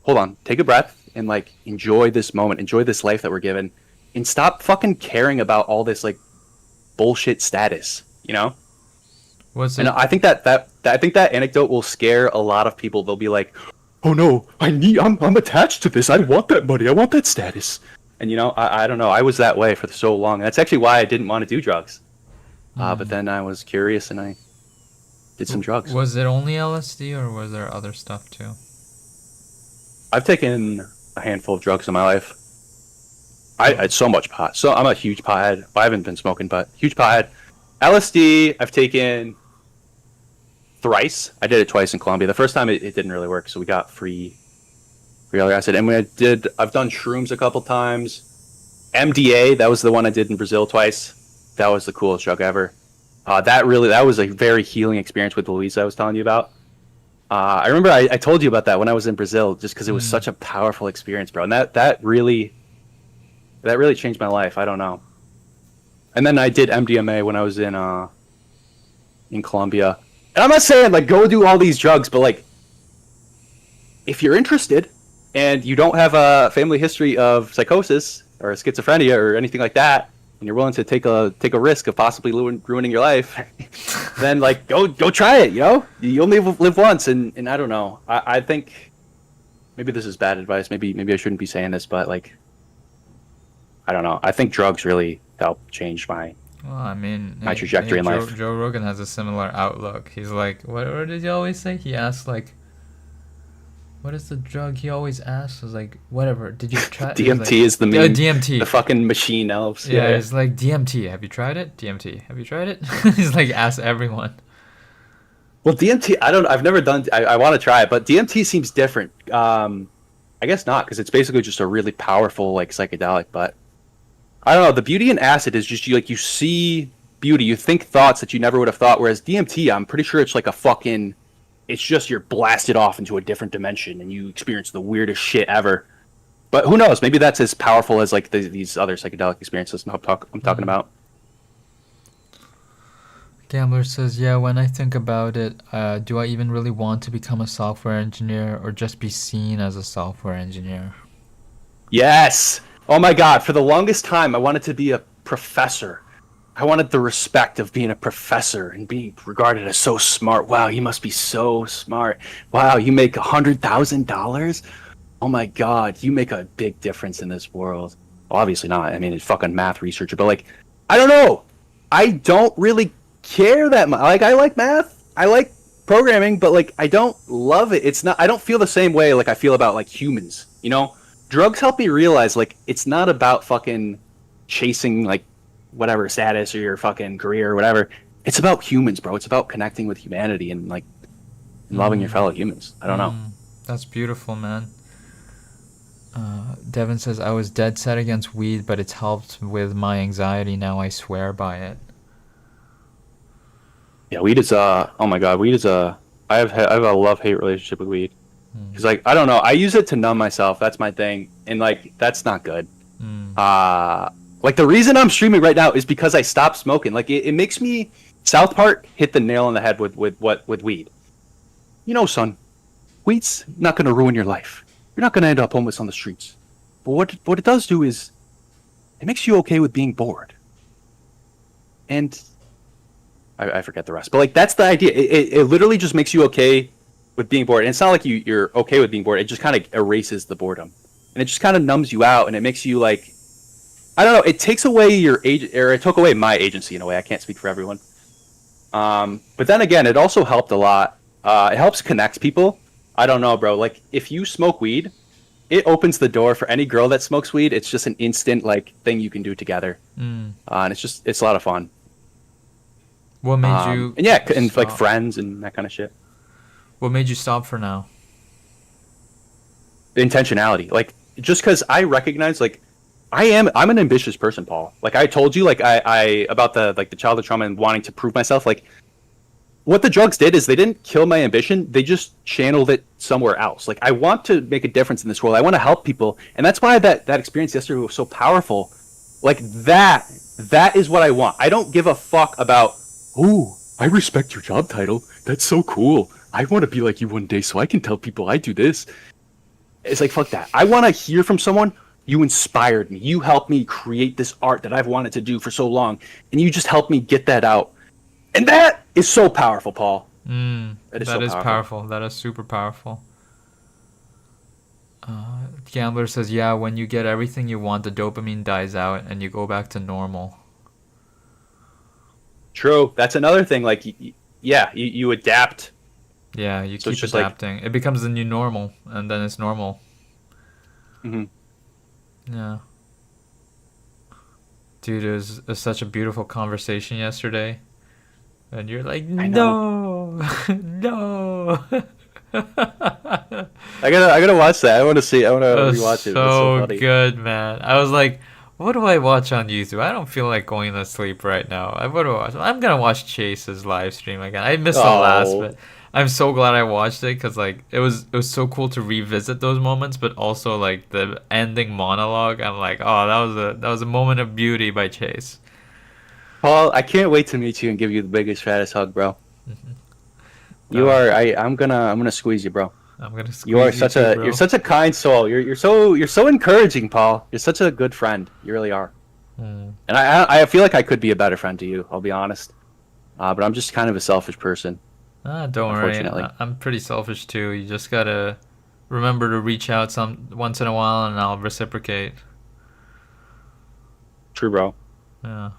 hold on, take a breath and like enjoy this moment, enjoy this life that we're given, and stop fucking caring about all this like bullshit status, you know? Was And it? I think I think that anecdote will scare a lot of people. They'll be like, "Oh no, I'm attached to this. I want that money. I want that status." And you know, I don't know. I was that way for so long. That's actually why I didn't want to do drugs. But then I was curious and I did some drugs. Was it only LSD or was there other stuff too? I've taken a handful of drugs in my life. I had so much pot. So I'm a huge pothead. Well, I haven't been smoking, but huge pothead. LSD, I've taken thrice. I did it twice in Colombia. The first time it didn't really work, so we got free early acid. And I've done shrooms a couple times. MDA, that was the one I did in Brazil twice. That was the coolest drug ever. That was a very healing experience with Louisa I was telling you about. I remember I told you about that when I was in Brazil, just because it was such a powerful experience, bro. And that really changed my life. I don't know. And then I did MDMA when I was in Colombia. And I'm not saying like go do all these drugs, but like if you're interested and you don't have a family history of psychosis or schizophrenia or anything like that, and you're willing to take a risk of possibly ruining your life, then like go try it. You know, you only live once, and I don't know. I think maybe this is bad advice. Maybe I shouldn't be saying this, but like I don't know. I think drugs really help change my Well, I mean, my trajectory in life. Joe Rogan has a similar outlook. He's like, what did he always say? He asked like, What is the drug he always asks? Is like, whatever. Did you try? He's like, DMT is the main, the DMT. fucking machine elves. Yeah, Yeah, yeah. he's like DMT. Have you tried it? DMT. Have you tried it? He's like, ask everyone. Well, DMT, I don't. I've never done. I want to try it, but DMT seems different. I guess not because it's basically just a really powerful like psychedelic. But I don't know. The beauty in acid is just you see beauty, you think thoughts that you never would have thought. Whereas DMT, I'm pretty sure it's like a fucking. It's just you're blasted off into a different dimension and you experience the weirdest shit ever. But who knows? Maybe that's as powerful as like these other psychedelic experiences I'm talking about. Gambler says, yeah, when I think about it, do I even really want to become a software engineer or just be seen as a software engineer? Yes. Oh my God. For the longest time, I wanted to be a professor. I wanted the respect of being a professor and being regarded as so smart. Wow, you must be so smart. Wow, you make $100,000. Oh my God, you make a big difference in this world. Well, obviously not. I mean, it's fucking math researcher, but like, I don't know. I don't really care that much. Like, I like math. I like programming, but like, I don't love it. It's not. I don't feel the same way like I feel about like humans. You know, drugs help me realize like it's not about fucking chasing like whatever status or your fucking career or whatever. It's about humans, bro. It's about connecting with humanity and like loving your fellow humans. I don't know. That's beautiful, man. Devin says, I was dead set against weed, but it's helped with my anxiety. Now I swear by it. Yeah, weed is oh my God, weed is I have a love-hate relationship with weed. Cuz like I don't know, I use it to numb myself. That's my thing. And like that's not good. Like the reason I'm streaming right now is because I stopped smoking. Like it makes me South Park hit the nail on the head with weed. You know, son, weed's not going to ruin your life. You're not going to end up homeless on the streets. But what it does do is it makes you okay with being bored. And I forget the rest. But like that's the idea. It literally just makes you okay with being bored. And it's not like you're okay with being bored. It just kind of erases the boredom. And it just kind of numbs you out and it makes you like I don't know. It takes away your or it took away my agency in a way. I can't speak for everyone. But then again, it also helped a lot. It helps connect people. I don't know, bro. Like if you smoke weed, it opens the door for any girl that smokes weed. It's just an instant like thing you can do together, and it's a lot of fun. What made you? And yeah, and stop? like friends and that kind of shit. What made you stop for now? Intentionality, like just because I recognize like. I'm an ambitious person, Paul. Like I told you, like I about the like the childhood trauma and wanting to prove myself. Like what the drugs did is they didn't kill my ambition. They just channeled it somewhere else. Like I want to make a difference in this world. I want to help people, and that's why that experience yesterday was so powerful. Like that is what I want. I don't give a fuck about. Oh, I respect your job title. That's so cool. I want to be like you one day, so I can tell people I do this. It's like fuck that. I want to hear from someone. You inspired me. You helped me create this art that I've wanted to do for so long. And you just helped me get that out. And that is so powerful, Paul. That is powerful. That is super powerful. Gambler says, yeah, when you get everything you want, the dopamine dies out and you go back to normal. True. That's another thing. Like, yeah, you adapt. Yeah, you keep adapting. Like, it becomes the new normal, and then it's normal. Mm-hmm. Yeah. Dude, it was such a beautiful conversation yesterday. And you're like, no, no. I gotta watch that. I want to rewatch it. So good, man. I was like, what do I watch on YouTube? I don't feel like going to sleep right now. I'm gonna watch Chase's live stream again. I missed the last bit. I'm so glad I watched it because like it was so cool to revisit those moments, but also like the ending monologue. I'm like, oh, that was a moment of beauty by Chase. Paul, I can't wait to meet you and give you the biggest fattest hug, bro. You are. I'm gonna squeeze you, bro. I'm gonna squeeze you. Are such a bro. You're such a kind soul. You're so encouraging, Paul. You're such a good friend. You really are. And I feel like I could be a better friend to you. I'll be honest. But I'm just kind of a selfish person. Don't worry. I'm pretty selfish too. You just gotta remember to reach out once in a while, and I'll reciprocate. True, bro. Yeah.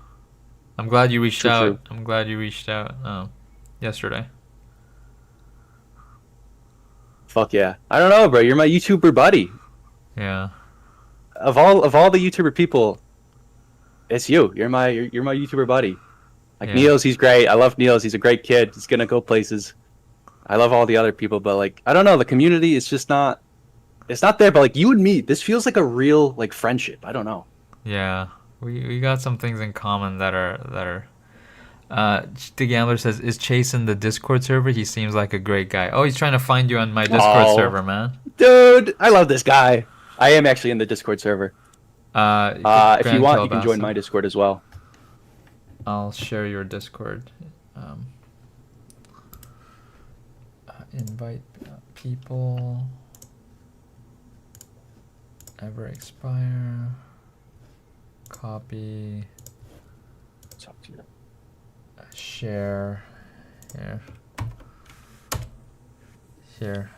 I'm glad you reached out. True. I'm glad you reached out yesterday. Fuck yeah. I don't know, bro. You're my YouTuber buddy. Yeah. Of all the YouTuber people, it's you. You're my YouTuber buddy. Like Yeah. Niels, he's great. I love Niels. He's a great kid. He's gonna go places. I love all the other people, but like I don't know, the community is just not. It's not there. But like you and me, this feels like a real like friendship. I don't know. Yeah. We got some things in common that are. The Gambler says, "Is Chase in the Discord server? He seems like a great guy." Oh, he's trying to find you on my Discord Oh, server, man. dude, I love this guy. I am actually in the Discord server. If you Grand want, you can join Kielbasa. my Discord as well. I'll share your Discord. Um, invite people. Ever expire. Copy. It's up to you. Share. Here. Here.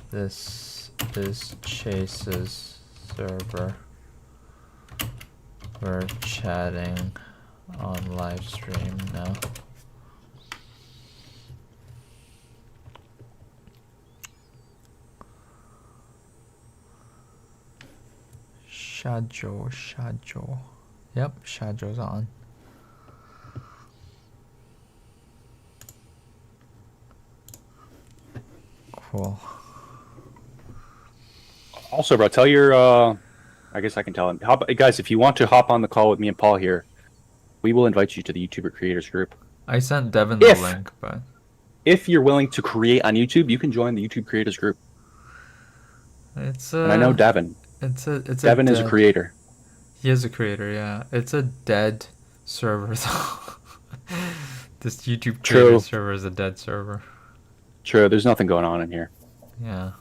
This is Chase's server. We're chatting on live stream now. Shajo. Yep, Shajo's on. Cool. Also, bro, tell your. I guess I can tell him. Guys, if you want to hop on the call with me and Paul here, we will invite you to the YouTuber creators group. I sent Devin the link, but if you're willing to create on YouTube, you can join the YouTube creators group. it's And I know Devin. Devin is a creator. He is a creator, yeah. It's a dead server though. This YouTube creator server is a dead server. True, there's nothing going on in here. Yeah.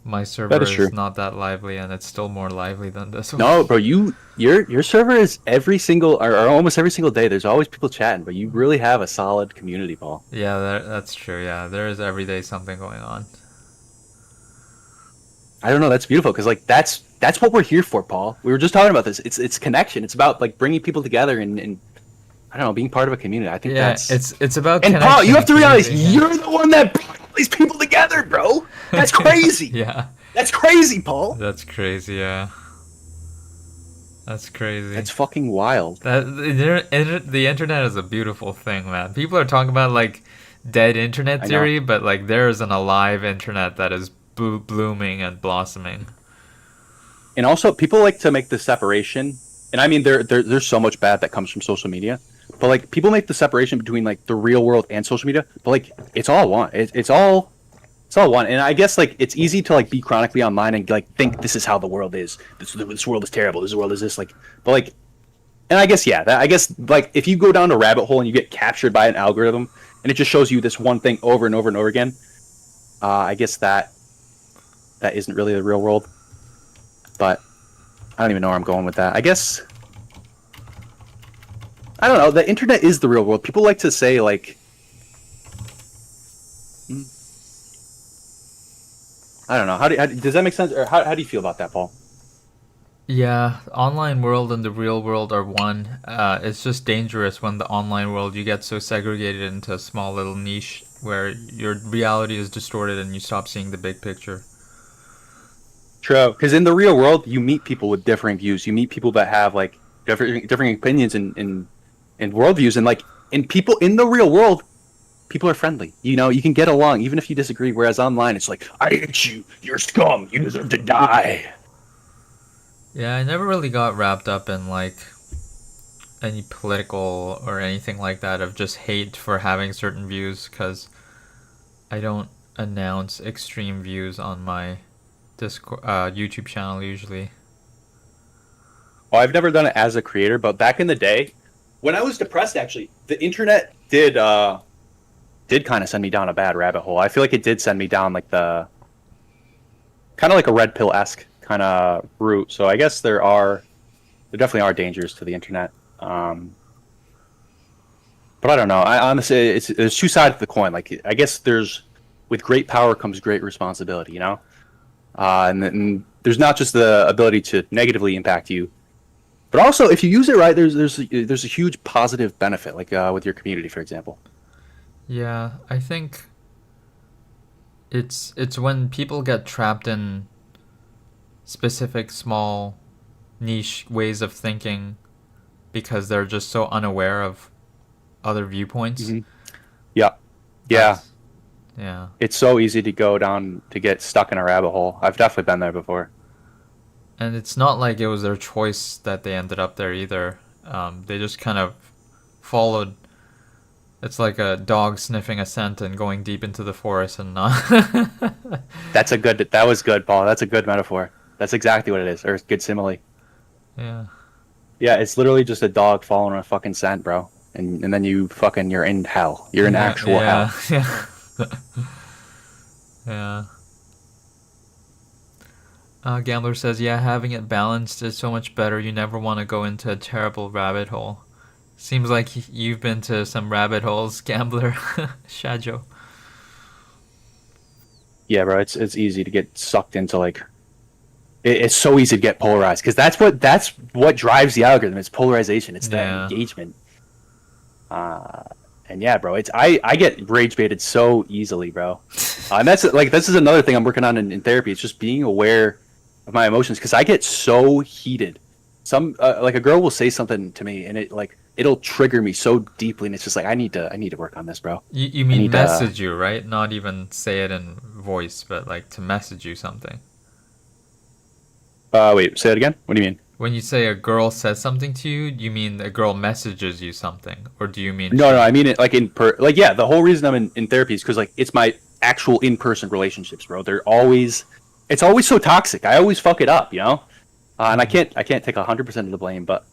My server That is true. not that lively, and it's still more lively than this one. No, bro, your server is every single or almost every single day. There's always people chatting, but you really have a solid community, Paul. Yeah, that's true. Yeah, there is every day something going on. I don't know. That's beautiful because like that's what we're here for, Paul. We were just talking about this. It's connection. It's about like bringing people together and I don't know, being part of a community. I think that's it's about and connection. Paul, you have to realize Yeah. you're the one that brought all these people together, bro. That's crazy. Yeah. That's crazy, Paul. That's crazy. Yeah. That's crazy. That's fucking wild. The internet is a beautiful thing, man. People are talking about like dead internet theory, but like there is an alive internet that is blooming and blossoming. And also, people like to make the separation, and I mean, there's so much bad that comes from social media, but like people make the separation between like the real world and social media, but like it's all one. It's all one. And I guess like it's easy to like be chronically online and like think this is how the world is. This world is terrible. This world is this like, but like, and I guess I guess like if you go down a rabbit hole and you get captured by an algorithm and it just shows you this one thing over and over and over again, I guess that isn't really the real world. But I don't even know where I'm going with that. I guess I don't know. The internet is the real world. People like to say like, I don't know. How does that make sense? Or how do you feel about that, Paul? Yeah, online world and the real world are one. It's just dangerous when the online world you get so segregated into a small little niche where your reality is distorted and you stop seeing the big picture. True, because in the real world, you meet people with differing views. You meet people that have like differing opinions and worldviews, and like in people in the real world, people are friendly. You know, you can get along even if you disagree. Whereas online, it's like, I hate you. You're scum. You deserve to die. Yeah, I never really got wrapped up in like any political or anything like that of just hate for having certain views, because I don't announce extreme views on my Discord, YouTube channel usually. Well, I've never done it as a creator, but back in the day, when I was depressed, actually, the internet did kind of send me down a bad rabbit hole. I feel like it did send me down like the kind of like a red pill-esque kind of route. So I guess there definitely are dangers to the internet. But I don't know. I honestly, there's two sides of the coin. Like I guess with great power comes great responsibility. You know. And there's not just the ability to negatively impact you, but also if you use it right, there's a huge positive benefit, like with your community, for example. Yeah, I think It's when people get trapped in specific small niche ways of thinking because they're just so unaware of other viewpoints. Hmm. Yeah, yeah. That's yeah. It's so easy to go down to get stuck in a rabbit hole. I've definitely been there before. And it's not like it was their choice that they ended up there either. They just kind of followed. It's like a dog sniffing a scent and going deep into the forest and not. That was good, Paul. That's a good metaphor. That's exactly what it is, or a good simile. Yeah. Yeah, it's literally just a dog following a fucking scent, bro. And then you're in hell. You're in Yeah. actual Yeah. hell. Yeah. Yeah. Gambler says, yeah, having it balanced is so much better. You never want to go into a terrible rabbit hole. Seems like you've been to some rabbit holes, Gambler. Shajo. Yeah, bro. It's easy to get sucked into like it's so easy to get polarized because that's what drives the algorithm. It's polarization. It's that Yeah. engagement. Uh, and yeah, bro. I get rage baited so easily, bro. And that's like this is another thing I'm working on in therapy. It's just being aware of my emotions because I get so heated. Some like a girl will say something to me and it'll trigger me so deeply, and it's just like I need to work on this, bro. You I mean need to. message you, right? Not even say it in voice, but like to message you something. Wait, say it again. What do you mean? When you say a girl says something to you, you mean a girl messages you something, or do you mean No, no, she? I mean it like like yeah. The whole reason I'm in therapy is because like it's my actual in person relationships, bro. It's always so toxic. I always fuck it up, you know. And I can't take 100% of the blame, but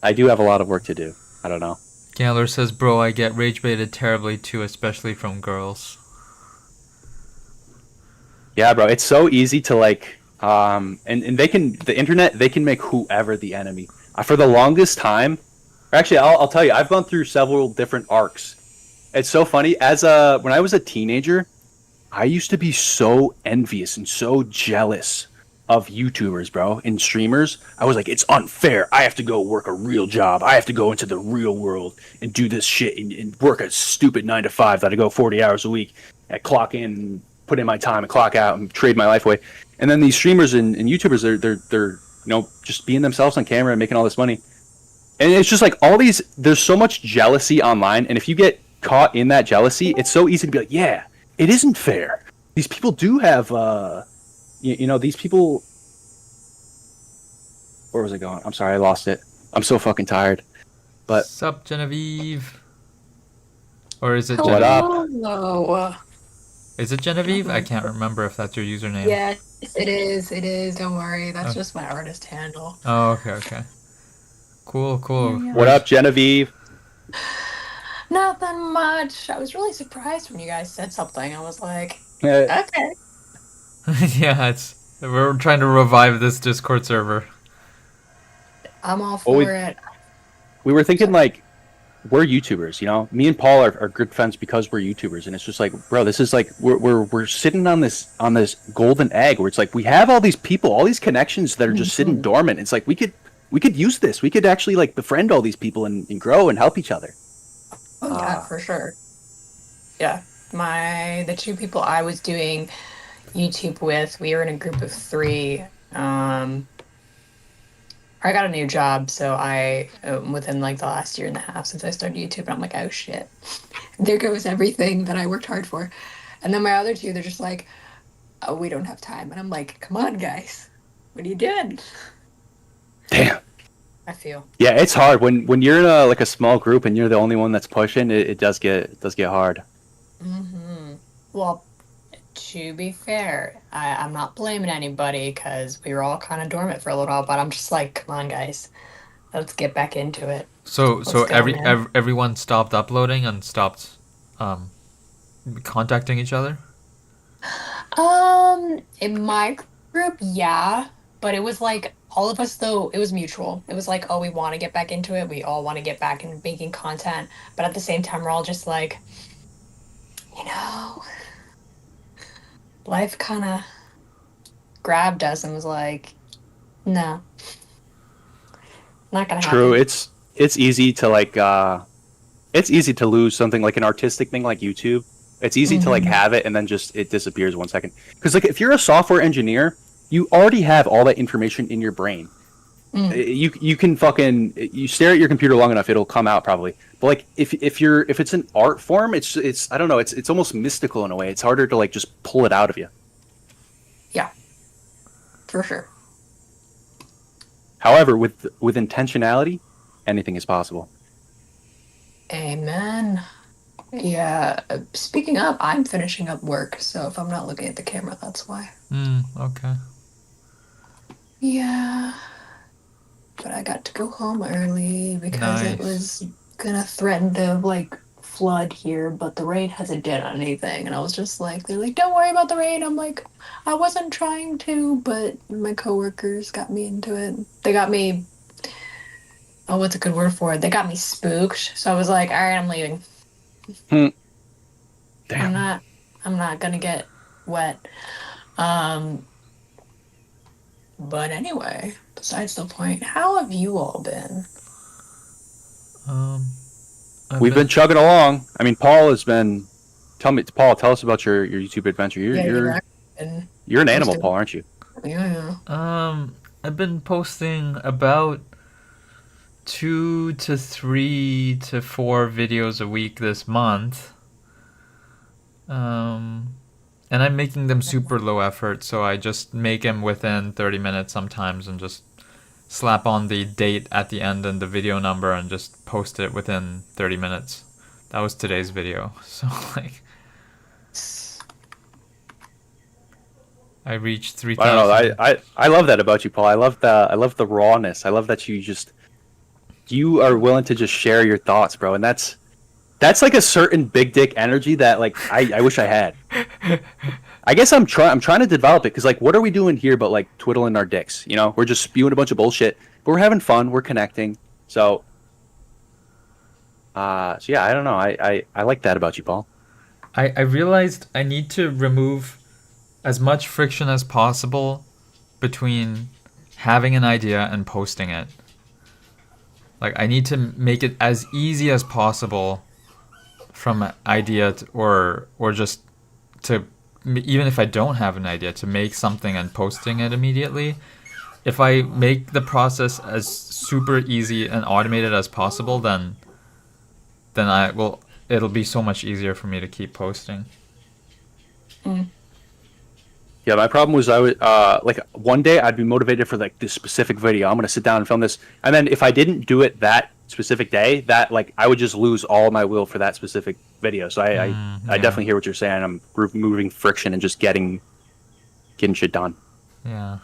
I do have a lot of work to do. I don't know. Gambler says, "Bro, I get rage baited terribly too, especially from girls." Yeah, bro, it's so easy to like, and the internet they can make whoever the enemy. For the longest time, or actually, I'll tell you, I've gone through several different arcs. It's so funny. When I was a teenager, I used to be so envious and so jealous of YouTubers, bro, and streamers. I was like, it's unfair. I have to go work a real job. I have to go into the real world and do this shit and work a stupid 9 to 5 that I go 40 hours a week. I clock in, put in my time, and clock out, and trade my life away. And then these streamers and YouTubers, they're just being themselves on camera and making all this money. And it's just like all these. There's so much jealousy online, and if you get caught in that jealousy, it's so easy to be like, yeah, it isn't fair. These people do have, these people. Where was it going? I'm sorry, I lost it. I'm so fucking tired. But Sup, Genevieve? Or is it what Genevieve? up? Hello. Is it Genevieve? I can't remember if that's your username. Yes, it is. It is. Don't worry. That's Oh, just my artist handle. oh okay, okay. Cool, Yeah, cool. yeah. What up, Genevieve? Nothing much. I was really surprised when you guys said something. I was like, Uh, okay. Yeah, we're trying to revive this Discord server. I'm all well, for it. we were thinking So, like we're YouTubers, you know. Me and Paul are good friends because we're YouTubers, and it's just like, bro, this is like we're sitting on this golden egg where it's like we have all these people, all these connections that are just sitting mhm. dormant. It's like we could use this. We could actually like befriend all these people and grow and help each other. Oh yeah, Uh, for sure. Yeah. The two people I was doing YouTube with, we were in a group of three. I got a new job, so within like the last year and a half since I started YouTube, and I'm like, oh shit, there goes everything that I worked hard for. And then my other two, they're just like, oh, we don't have time. And I'm like, come on, guys, what are you doing? damn. I feel. Yeah, it's hard when you're in a small group and you're the only one that's pushing. It does get hard. Well, to be fair, I'm not blaming anybody because we were all kind of dormant for a little while, but I'm just like, come on, guys, let's get back into it. So Let's go, man. everyone stopped uploading and stopped um contacting each other. In my group, yeah, but it was like all of us though, it was mutual. It was like, oh, we want to get back into it. We all want to get back into making content, but at the same time, we're all just like, you know, life kind of grabbed us and was like, no, not gonna True. happen. It's easy to like it's easy to lose something like an artistic thing like YouTube. It's easy to like Hmm. have it and then just it disappears 1 second. Because like if you're a software engineer, you already have all that information in your brain. Mm. You can fucking you stare at your computer long enough, it'll come out probably. But like if it's an art form, it's I don't know, it's almost mystical in a way. It's harder to like just pull it out of you. Yeah, for sure. However, with intentionality, anything is possible. Amen. Yeah. Speaking of, I'm finishing up work, so if I'm not looking at the camera, that's why. Okay. Yeah. But I got to go home early because it Nice. was gonna threaten to like flood here, but the rain hasn't done anything. And I was just like, they're like, don't worry about the rain. I'm like, I wasn't trying to, but my coworkers got me into it. They got me, oh, what's a good word for it? They got me spooked. So I was like, all right, I'm leaving. Hmm. I'm Damn. not, I'm not gonna get wet. Um, but anyway, besides the point, how have you all been? Um, I've We've been. been chugging along. I mean, Paul has been. Tell me, Paul. Tell us about your YouTube adventure. Yeah, you've actually been You're an animal, posting. Paul, aren't you? Yeah, yeah. I've been posting about 2 to 3 to 4 videos a week this month. Um, and I'm making them super low effort, so I just make them within 30 minutes sometimes and just slap on the date at the end and the video number and just post it within 30 minutes. That was today's video. So, like, I reached I don't know. 3,000. I love that about you, Paul. I love the rawness. I love that you are willing to just share your thoughts, bro. And that's like a certain big dick energy that like I wish I had. I guess I'm trying to develop it because like what are we doing here but like twiddling our dicks? You know, we're just spewing a bunch of bullshit, but we're having fun. We're connecting. So yeah, I don't know. I like that about you, Paul. I realized I need to remove as much friction as possible between having an idea and posting it. Like, I need to make it as easy as possible from idea to, or just to, even if I don't have an idea, to make something and posting it immediately. If I make the process as super easy and automated as possible, then I will it'll be so much easier for me to keep posting. Mm. Yeah, my problem was I would like one day I'd be motivated for like this specific video. I'm gonna sit down and film this, and then if I didn't do it that specific day, that like I would just lose all my will for that specific video. So I Yeah. definitely hear what you're saying. I'm removing friction and just getting shit done. Yeah.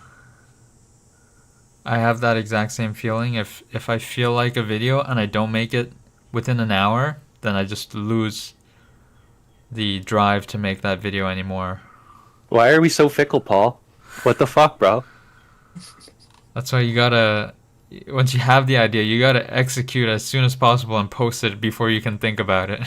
I have that exact same feeling. If I feel like a video and I don't make it within an hour, then I just lose the drive to make that video anymore. Why are we so fickle, Paul? What the fuck, bro? That's why you gotta, once you have the idea, you gotta execute as soon as possible and post it before you can think about it.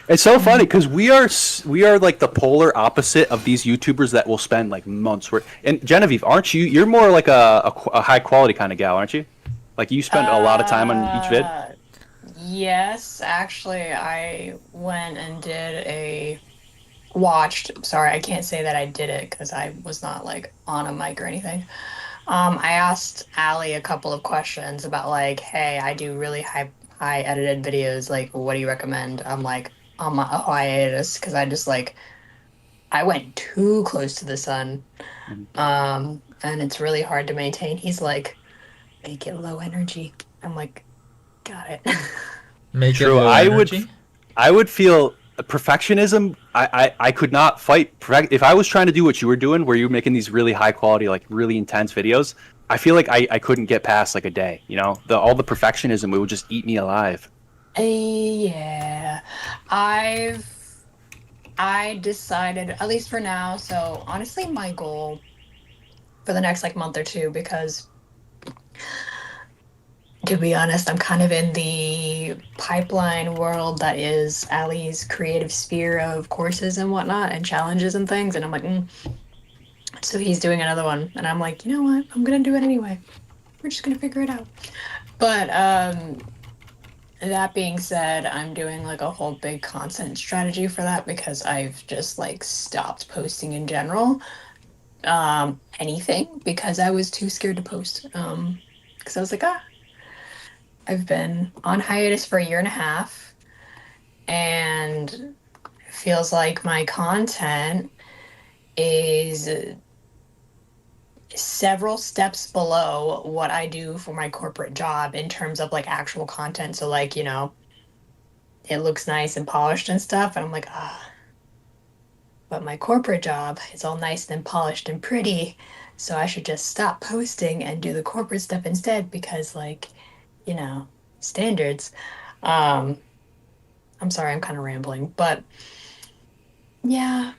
It's so funny because we are like the polar opposite of these YouTubers that will spend like months work. And Genevieve, aren't you? You're more like a high quality kind of gal, aren't you? Like you spend a lot of time on each vid. Uh, yes, actually, I went and did a watched. Sorry, I can't say that I did it because I was not like on a mic or anything. I asked Allie a couple of questions about like, hey, I do really high edited videos. Like, what do you recommend? I'm like on my hiatus because I just like I went too close to the sun. Mhm. And it's really hard to maintain. He's like, make it low energy. I'm like, got it. Make it True. low energy. I would feel perfectionism. I could not fight if I was trying to do what you were doing, where you were making these really high quality, like really intense videos. I feel like I couldn't get past like a day. You know, all the perfectionism it would just eat me alive. Yeah. I've I decided, at least for now, so honestly my goal for the next like month or two, because to be honest, I'm kind of in the pipeline world that is Ali's creative sphere of courses and whatnot and challenges and things. And I'm like, so he's doing another one. And I'm like, you know what? I'm going to do it anyway. We're just going to figure it out. But That being said, I'm doing like a whole big content strategy for that because I've just like stopped posting in general. Anything because I was too scared to post. Because I was like, I've been on hiatus for a year and a half, and it feels like my content is several steps below what I do for my corporate job in terms of like actual content. So like, it looks nice and polished and stuff, and I'm like, but my corporate job is all nice and polished and pretty, so I should just stop posting and do the corporate stuff instead because, like, you know, standards. Um, I'm sorry, I'm kind of rambling, but yeah,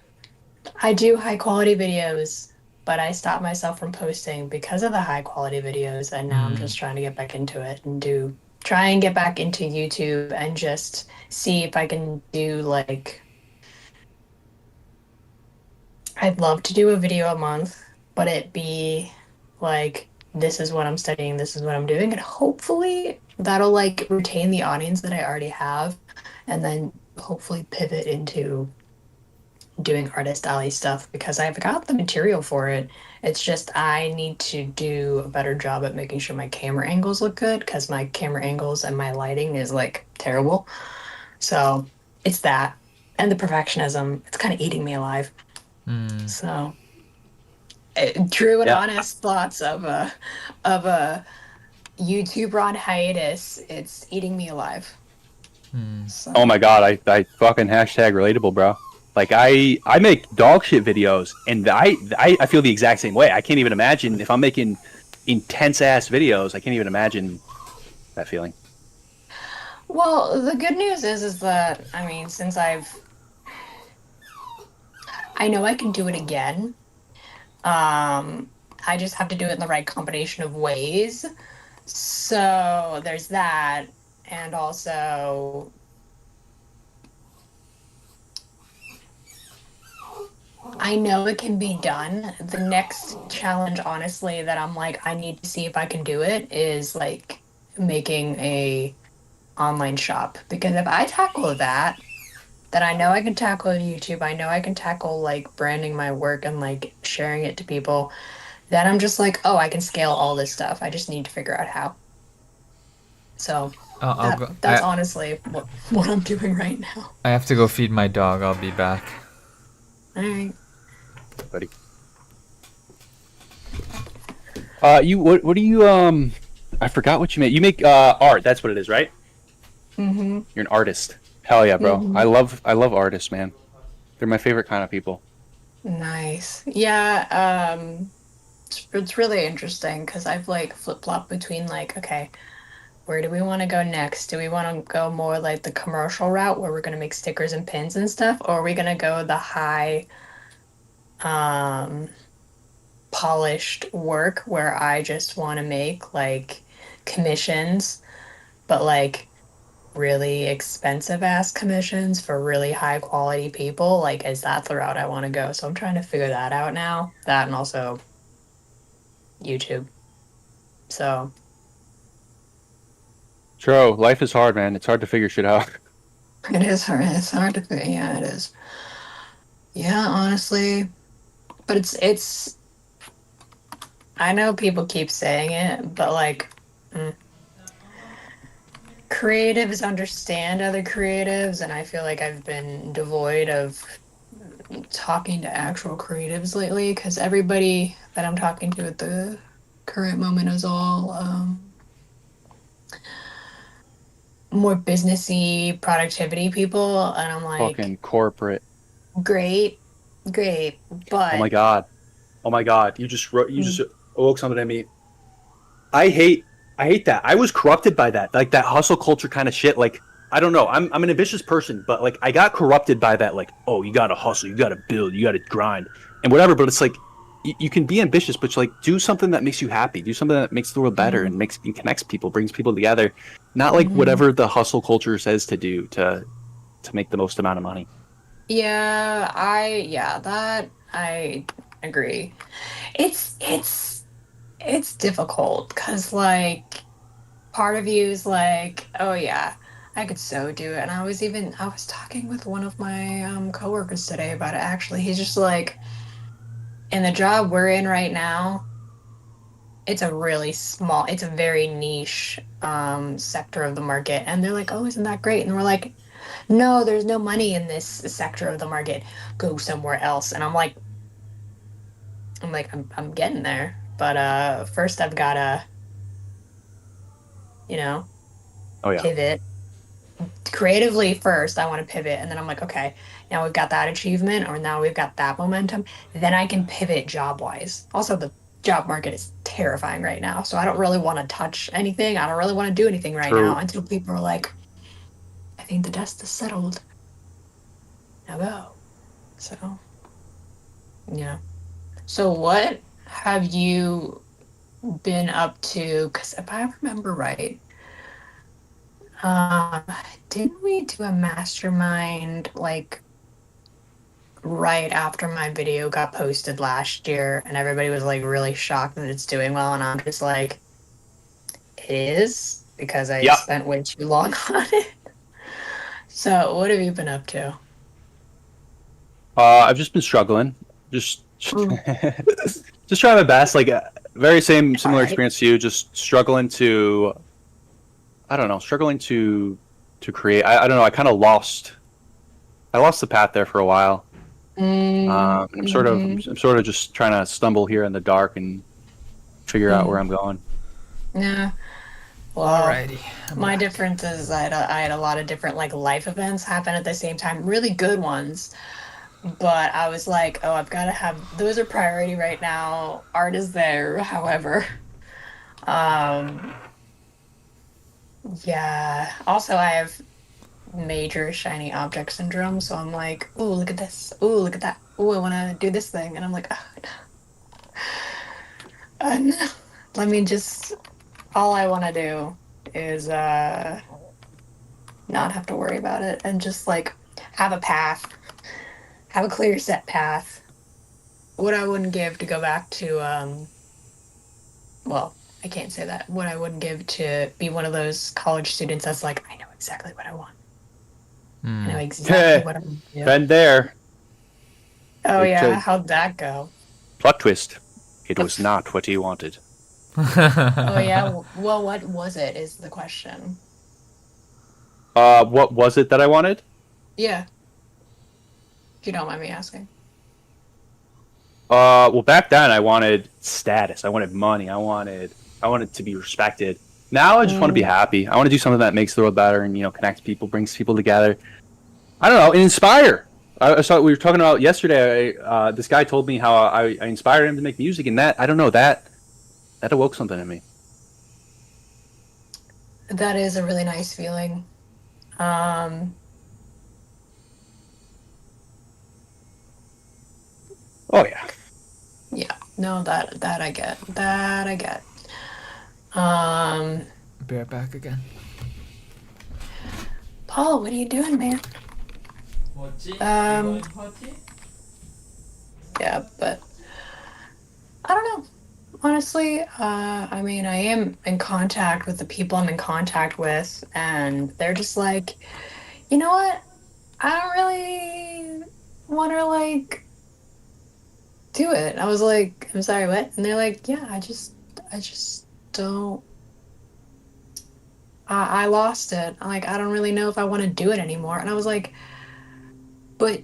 I do high quality videos, but I stopped myself from posting because of the high quality videos, and now I'm Mm. just trying to get back into it and try and get back into YouTube and just see if I can do like I'd love to do a video a month, but it be like, this is what I'm studying, this is what I'm doing, and hopefully that'll like retain the audience that I already have, and then hopefully pivot into doing artist alley stuff because I've got the material for it. It's just I need to do a better job at making sure my camera angles look good because my camera angles and my lighting is like terrible. So it's that. And the perfectionism, it's kind of eating me alive. Mm. So true and Yeah. honest thoughts of a YouTuber on hiatus. It's eating me alive. Mm. Oh So my god, I fucking hashtag relatable, bro. Like I make dog shit videos, and I feel the exact same way. I can't even imagine if I'm making intense ass videos. I can't even imagine that feeling. well, the good news is that I mean, since I know I can do it again. Um, I just have to do it in the right combination of ways. So there's that, and also I know it can be done. The next challenge, honestly, that I'm like, I need to see if I can do it is like making a online shop. Because if I tackle that, then I know I can tackle YouTube. I know I can tackle like branding my work and like sharing it to people. Then I'm just like, oh, I can scale all this stuff. I just need to figure out how. So I'll go. that's honestly what I'm doing right now. I have to go feed my dog. I'll be back. All right. Buddy. You what do you I forgot what you make. You make art. That's what it is, right? Mm-hmm. You're an artist. Hell yeah, bro. Mm-hmm. I love artists, man. They're my favorite kind of people. Nice. Yeah, it's really interesting because I've like flip-flopped between like, okay, where do we want to go next? Do we want to go more like the commercial route where we're going to make stickers and pins and stuff, or are we going to go the high um polished work where I just want to make like commissions, but like really expensive ass commissions for really high quality people? Like, is that the route I want to go? So I'm trying to figure that out now. That and also YouTube. So True. Life is hard, man. It's hard to figure shit out. it is hard. It's hard to figure. Yeah, it is. Yeah, honestly. But it's I know people keep saying it, but like mm, creatives understand other creatives, and I feel like I've been devoid of talking to actual creatives lately because everybody that I'm talking to at the current moment is all more businessy productivity people, and I'm like, Fucking corporate. great, great, Oh my but god. Oh my god. You just mm, awoke something in me. I hate I hate that. I was corrupted by that. Like that hustle culture kind of shit. Like I don't know. I'm an ambitious person, but like I got corrupted by that. Like, oh, you gotta hustle, you gotta build, you gotta grind, and whatever. But it's like you can be ambitious, but like do something that makes you happy. Do something that makes the world better mhm, and makes and connects people, brings people together. Not like mhm. whatever the hustle culture says to do to make the most amount of money. Yeah, that I agree. It's difficult because like part of you is like, oh yeah. I could so do it. And I was talking with one of my coworkers today about it actually. He's just like, in the job we're in right now, it's a very niche sector of the market. And they're like, oh, isn't that great? And we're like, no, there's no money in this sector of the market. Go somewhere else. And I'm getting there. But first I've gotta, you know, Oh yeah. pivot creatively first. I want to pivot, and then I'm like, okay, now we've got that achievement, or now we've got that momentum, then I can pivot job wise. Also, the job market is terrifying right now, so I don't really want to touch anything. I don't really want to do anything right now True. until people are like, I think the dust is settled, now go. So yeah. So what have you been up to? Because if I remember right, um didn't we do a mastermind like right after my video got posted last year, and everybody was like really shocked that it's doing well, and I'm just like, it is because I Yeah. spent way too long on it. So what have you been up to? I've just been struggling. Just Mm. just trying my best. Like very All similar right. experience to you. Just struggling to I don't know, struggling to create. I don't know. I lost the path there for a while. Mm-hmm. I'm sort of just trying to stumble here in the dark and figure out where Mm. I'm going. Yeah. Well, Alrighty, I'm my back. difference is I had a lot of different like life events happen at the same time, really good ones. But I was like, oh, I've got to have those are priority right now. Art is there, however. Um, yeah. Also, I have major shiny object syndrome, so I'm like, ooh, look at this. Ooh, look at that. Ooh, I want to do this thing, and I'm like, oh, no. Let me just. All I want to do is not have to worry about it and just like have a path, have a clear set path. What I wouldn't give to go back to well, I can't say that. What I wouldn't give to be one of those college students that's like, I know exactly what I want. I know exactly what I want to do. Been there. Oh It yeah, how'd that go? plot twist. It was not what he wanted. Oh yeah, well, what was it is the question. What was it that I wanted? Yeah, if you don't mind me asking. Well, back then I wanted status. I wanted money. I wanted to be respected. Now I just want to be Mm, happy. I want to do something that makes the world better and connects people, brings people together. I don't know, and inspire. I saw we were talking about yesterday. This guy told me how I inspired him to make music, and that I don't know that awoke something in me. that is a really nice feeling. Um, Oh yeah. yeah, no, that I get. That I get. Um, Be right back again. Paul, what are you doing, man? Um, yeah, but I don't know. Honestly, I mean, I am in contact with the people I'm in contact with, and they're just like, you know what? I don't really want to like do it. I was like, I'm sorry, what? And they're like, yeah, I just don't. I lost it. Like, I don't really know if I want to do it anymore. And I was like, but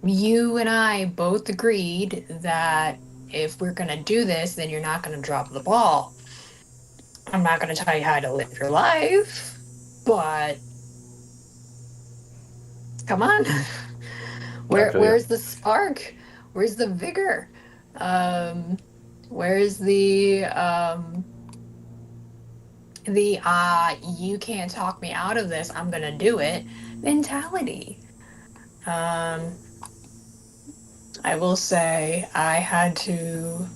you and I both agreed that if we're gonna do this, then you're not gonna drop the ball. I'm not gonna tell you how to live your life, but come on. Yeah, I feel you. Where's the spark? Where's the vigor? Um, where's the you can't talk me out of this, I'm gonna do it mentality. Um, I will say I had to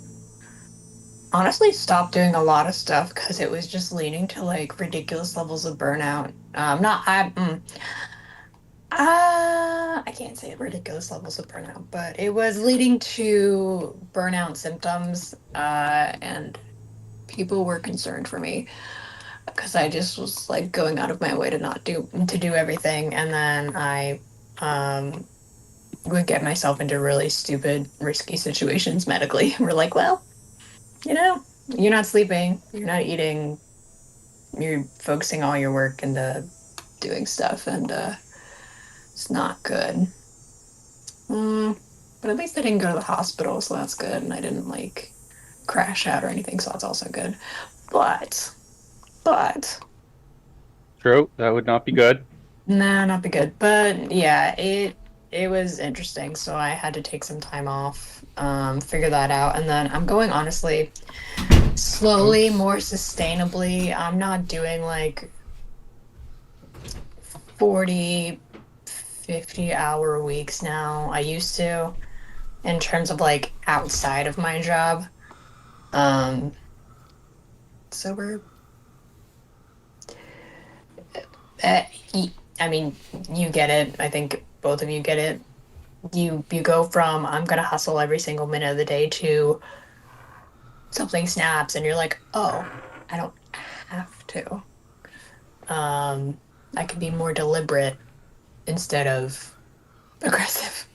honestly stop doing a lot of stuff because it was just leading to like ridiculous levels of burnout. Not I can't say ridiculous levels of burnout, but it was leading to burnout symptoms, and people were concerned for me because I just was like going out of my way to do everything, and then I um would get myself into really stupid, risky situations medically. We're like, well, you're not sleeping, you're not eating, you're focusing all your work into doing stuff, and it's not good. Mm, but at least I didn't go to the hospital, so that's good, and I didn't like crash out or anything, so that's also good. But, but, True. That would not be good. nah, not be good. But yeah, it was interesting, so I had to take some time off, figure that out, and then I'm going honestly slowly, Oops. more sustainably. I'm not doing like 40, 50-hour weeks now. I used to, in terms of like outside of my job. Um, so we're, uh, I mean, you get it. I think both of you get it. You go from I'm gonna hustle every single minute of the day to something snaps and you're like, oh, I don't have to. Um, I can be more deliberate instead of aggressive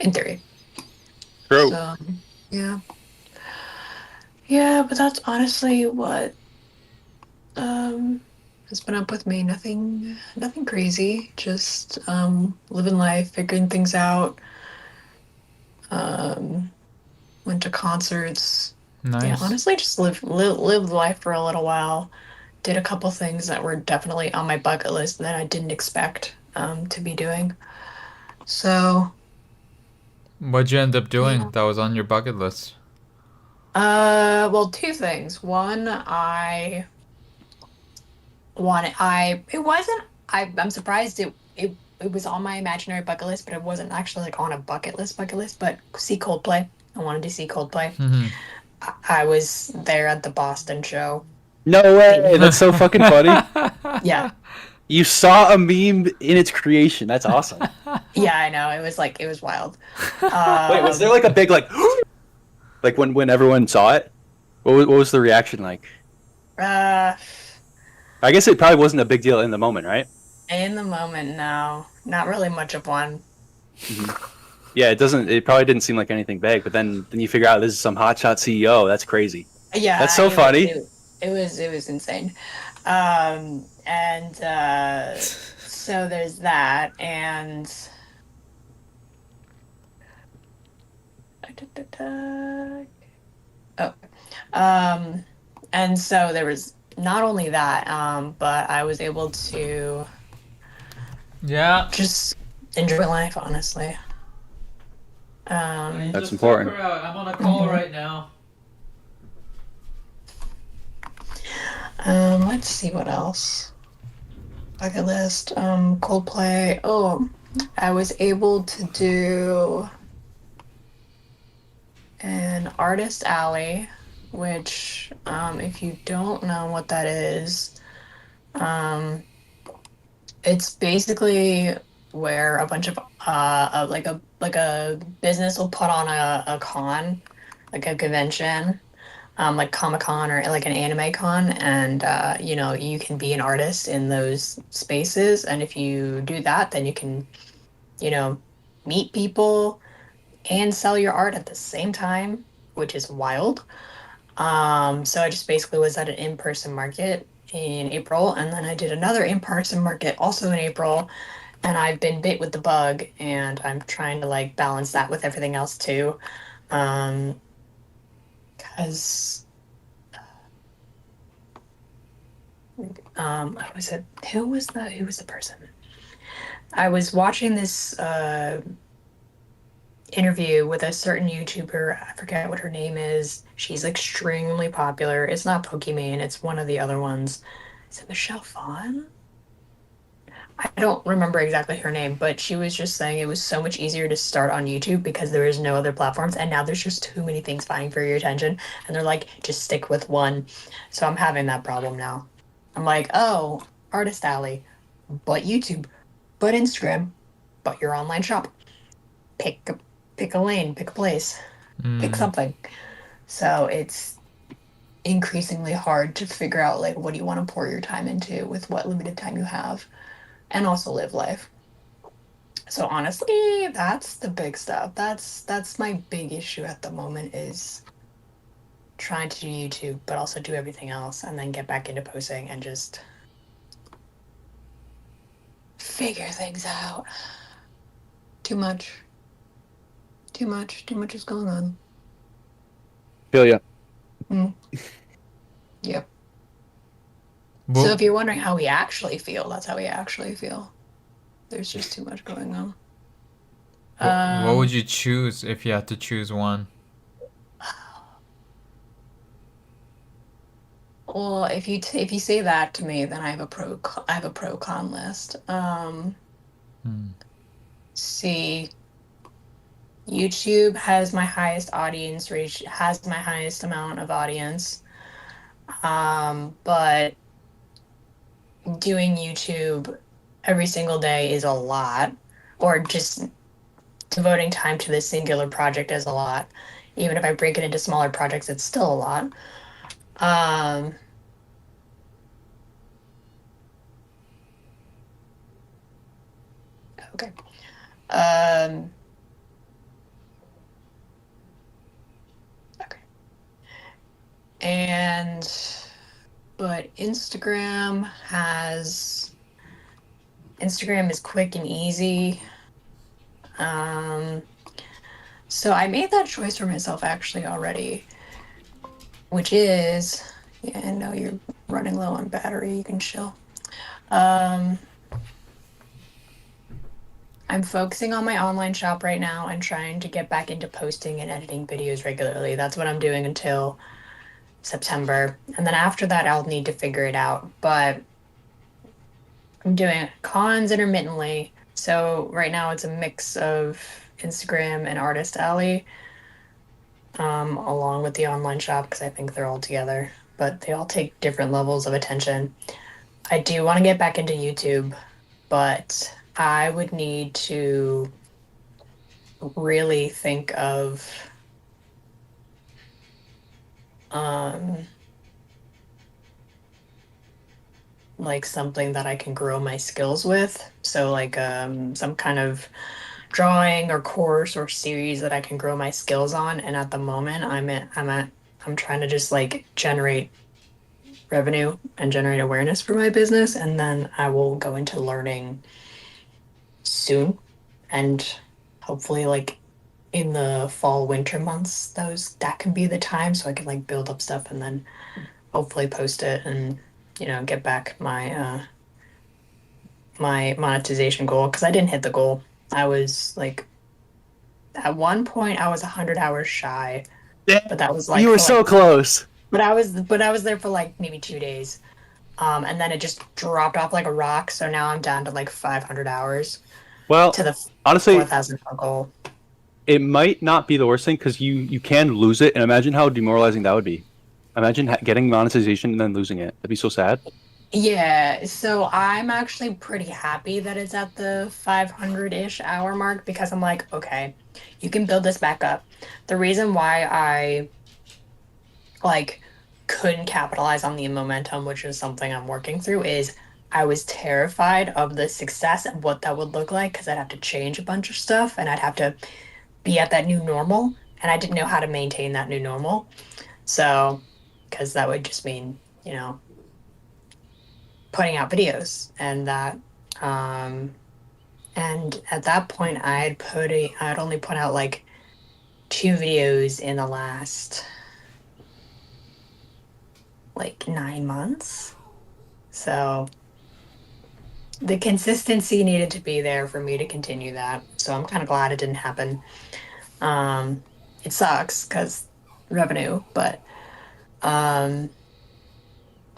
in theory. True. So yeah. Yeah, but that's honestly what um has been up with me. Nothing crazy. Just living life, figuring things out. Um Went to concerts. Yeah, Nice. honestly just lived life for a little while. Did a couple things that were definitely on my bucket list that I didn't expect to be doing. So, What'd you end up doing yeah. that was on your bucket list? Well, two things. One, it wasn't, I'm surprised it was on my imaginary bucket list, but it wasn't actually like on a bucket list, but see Coldplay. I wanted to see Coldplay. Mm-hmm. I was there at the Boston show. No way. That's so fucking funny. Yeah. You saw a meme in its creation. That's awesome. Yeah, I know. It was wild. Wait, was there Um, like a big like when everyone saw it? What was the reaction like? uh, I guess it probably wasn't a big deal in the moment, right? in the moment, no, not really much of one. Hmm. Yeah, it doesn't. It probably didn't seem like anything big, but then you figure out this is some hotshot CEO. That's crazy. That's Yeah, so funny. it was insane. And so there's that, and oh, um, and so there was not only that, but I was able to Yeah. just enjoy life, honestly. I Um, That's just took important. her out. I'm on a call mhm. right now. Let's see what else. Bucket list. Coldplay. Oh, I was able to do an artist alley, which, if you don't know what that is, um, it's basically where a bunch of like a business will put on a con, like a convention, like Comic Con or like an anime con, and you can be an artist in those spaces, and if you do that, then you can, you know, meet people and sell your art at the same time, which is wild. So I just basically was at an in-person market in April, and then I did another in-person market also in April, and I've been bit with the bug, and I'm trying to like balance that with everything else too. Um, because who was it? Who was the person? I was watching this interview with a certain YouTuber. I forget what her name is. She's extremely popular. It's not Pokimane, it's one of the other ones. Is it Michelle Phan? I don't remember exactly her name, but she was just saying it was so much easier to start on YouTube because there is no other platforms, and now there's just too many things vying for your attention, and they're like, just stick with one. So I'm having that problem now. I'm like, oh, Artist Alley, but YouTube, but Instagram, but your online shop. Pick a, pick a lane, pick a place, pick Mm. something. So increasingly hard to figure out like what do you want to pour your time into with what limited time you have, and also live life. So honestly, that's the big stuff. That's my big issue at the moment is trying to do YouTube, but also do everything else and then get back into posting and just figure things out. Too much. Too much. Too much is going on. Feel ya. Mm. Yep. Well, So if you're wondering how we actually feel, that's how we actually feel. There's just too much going on. what would you choose if you had to choose one? Well, if you say that to me, then I have a pro con list. See, YouTube has my highest audience reach, has my highest amount of audience. But doing YouTube every single day is a lot, or just devoting time to this singular project is a lot. Even if I break it into smaller projects, it's still a lot. Okay. Okay. And but Instagram is quick and easy. So I made that choice for myself actually already, which is, yeah, I know you're running low on battery, you can chill. I'm focusing on my online shop right now and trying to get back into posting and editing videos regularly. That's what I'm doing until September. And then after that, I'll need to figure it out. But I'm doing cons intermittently. So right now it's a mix of Instagram and Artist Alley, along with the online shop because I think they're all together, but they all take different levels of attention. I do want to get back into YouTube, but I would need to really think of like something that I can grow my skills with. So like some kind of drawing or course or series that I can grow my skills on. And at the moment I'm trying to just like generate revenue and generate awareness for my business, and then I will go into learning soon, and hopefully like in the fall winter months that can be the time so I can like build up stuff and then hopefully post it and get back my monetization goal because I didn't hit the goal. I was like at one point I was 100 hours shy, but that was like You were for so like close. but I was there for like maybe 2 days. And then it just dropped off like a rock. So now I'm down to like 500 hours to Well, the honestly, 4,000 goal. it might not be the worst thing because you can lose it, and imagine how demoralizing that would be. Imagine getting monetization and then losing it. That'd be so sad. Yeah, so I'm actually pretty happy that it's at the 500-ish hour mark because I'm like, okay, you can build this back up. The reason why I like couldn't capitalize on the momentum, which is something I'm working through, is I was terrified of the success and what that would look like because I'd have to change a bunch of stuff and I'd have to be at that new normal, and I didn't know how to maintain that new normal. So, because that would just mean, putting out videos and that and at that point I'd only put out like 2 videos in the last like 9 months. So the consistency needed to be there for me to continue that. So I'm kind of glad it didn't happen. It sucks because revenue, but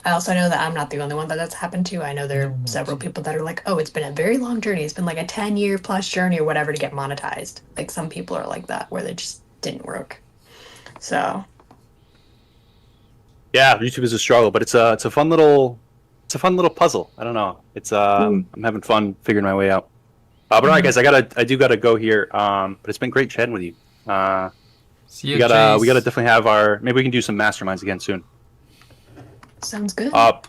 I also know that I'm not the only one that's happened to. I know there are several people that are like, oh, it's been a very long journey. It's been like a 10-year plus journey or whatever to get monetized. Like some people are like that where they just didn't work. So Yeah, YouTube is a struggle, but it's a fun little puzzle. I don't know. It's I'm having fun figuring my way out. But all right, guys, I do gotta go here. But it's been great chatting with you. See we you, gotta Chase. definitely have maybe we can do some masterminds again soon. Sounds good. But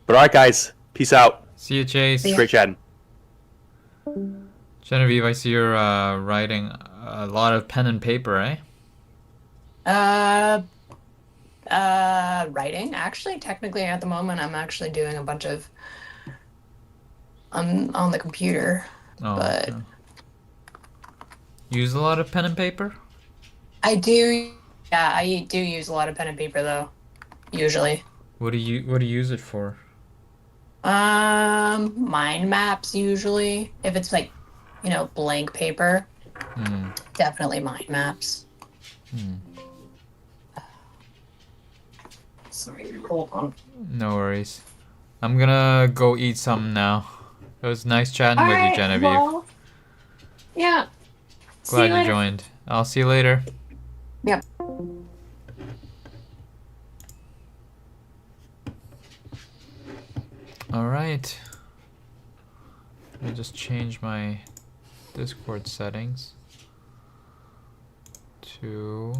all right, guys. Peace out. See you, Chase. See ya. Great chatting. Genevieve, I see you're writing a lot of pen and paper, eh? Writing. Actually, technically, at the moment, I'm actually doing a bunch of on the computer, Oh, but okay. Use a lot of pen and paper? I do. Yeah, I do use a lot of pen and paper though. Usually, What do you use it for? mind maps. Usually, if it's like, blank paper, Hmm. definitely mind maps. Hmm. Sorry, hold on. No worries. I'm gonna go eat something now. It was nice chatting All with you, right. Genevieve. Well, yeah. See Glad you you later. joined. I'll see you later. Yep. All right. Let me just change my Discord settings to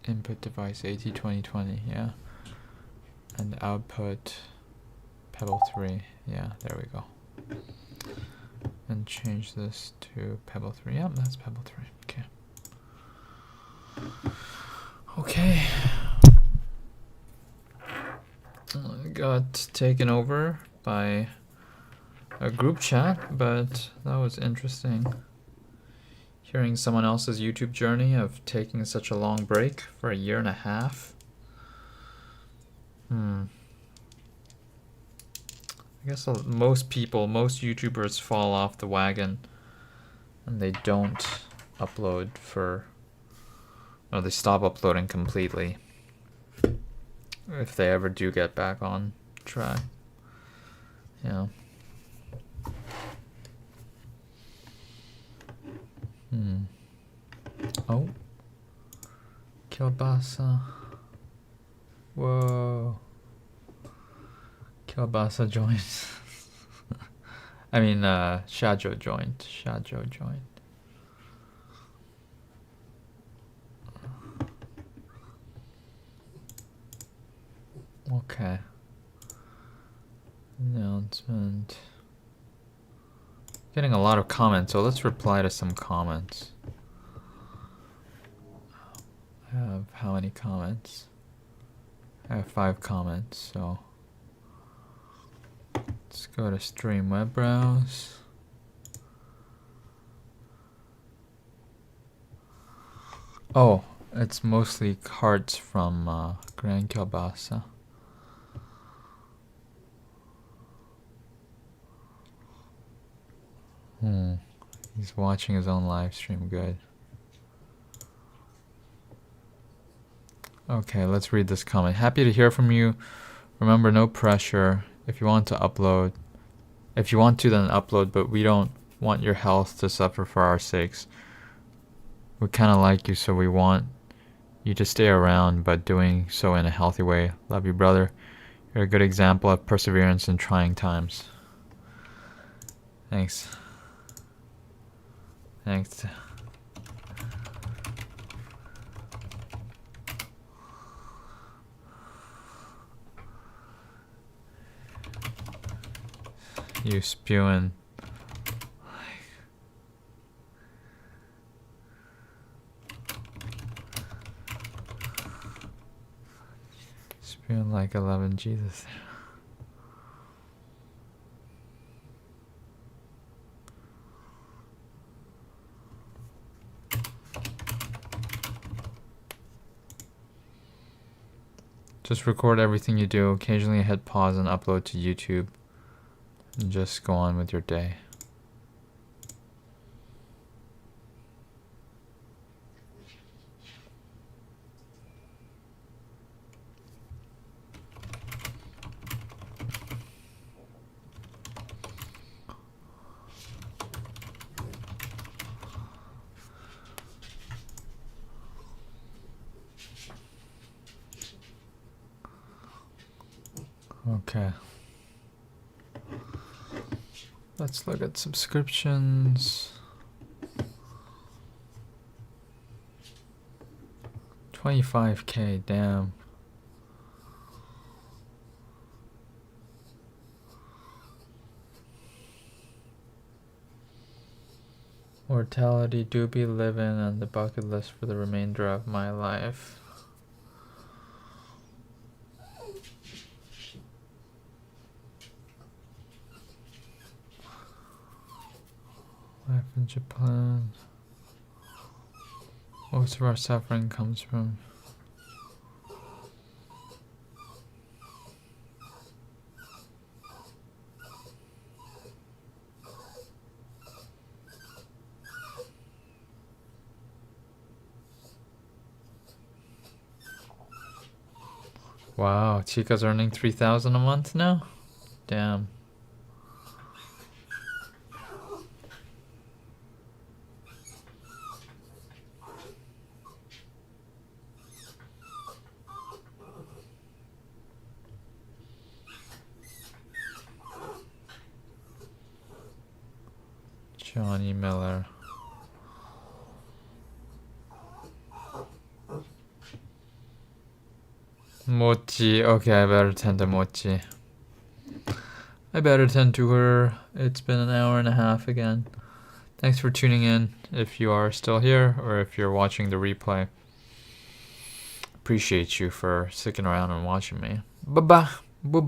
input device AT2020, yeah, and output Pebble 3, yeah, there we go. And change this to Pebble 3. Yep, that's Pebble 3. Okay. Okay. I got taken over by a group chat, but that was interesting. Hearing someone else's YouTube journey of taking such a long break for 1.5 years. I guess most YouTubers fall off the wagon and they don't upload or they stop uploading completely if they ever do get back on track. Yeah. Oh. Kielbasa. Whoa. Kielbasa joined. I mean, Shajo joined. Okay. Announcement. Getting a lot of comments, so let's reply to some comments. I have how many comments? I have 5 comments, so let's go to stream web browse. Oh, it's mostly cards from Grand Kielbasa. He's watching his own live stream. Good. Okay, let's read this comment. Happy to hear from you. Remember, no pressure. If you want to, then upload, but we don't want your health to suffer for our sakes. We kind of like you, so we want you to stay around, but doing so in a healthy way. Love you, brother. You're a good example of perseverance in trying times. Thanks. You spewing. Spewing like 11 Jesus. Just record everything you do. Occasionally hit pause and upload to YouTube. And just go on with your day. Okay. Let's look at subscriptions. 25K, damn. Mortality do be living on the bucket list for the remainder of my life. Life in Japan. Most of our suffering comes from wow, Chica's earning 3,000 a month now? Damn. Johnny Miller. Mochi. Okay, I better tend to Mochi. I better tend to her. It's been an hour and a half again. Thanks for tuning in if you are still here or if you're watching the replay. Appreciate you for sticking around and watching me. Bye-bye. Bye-bye.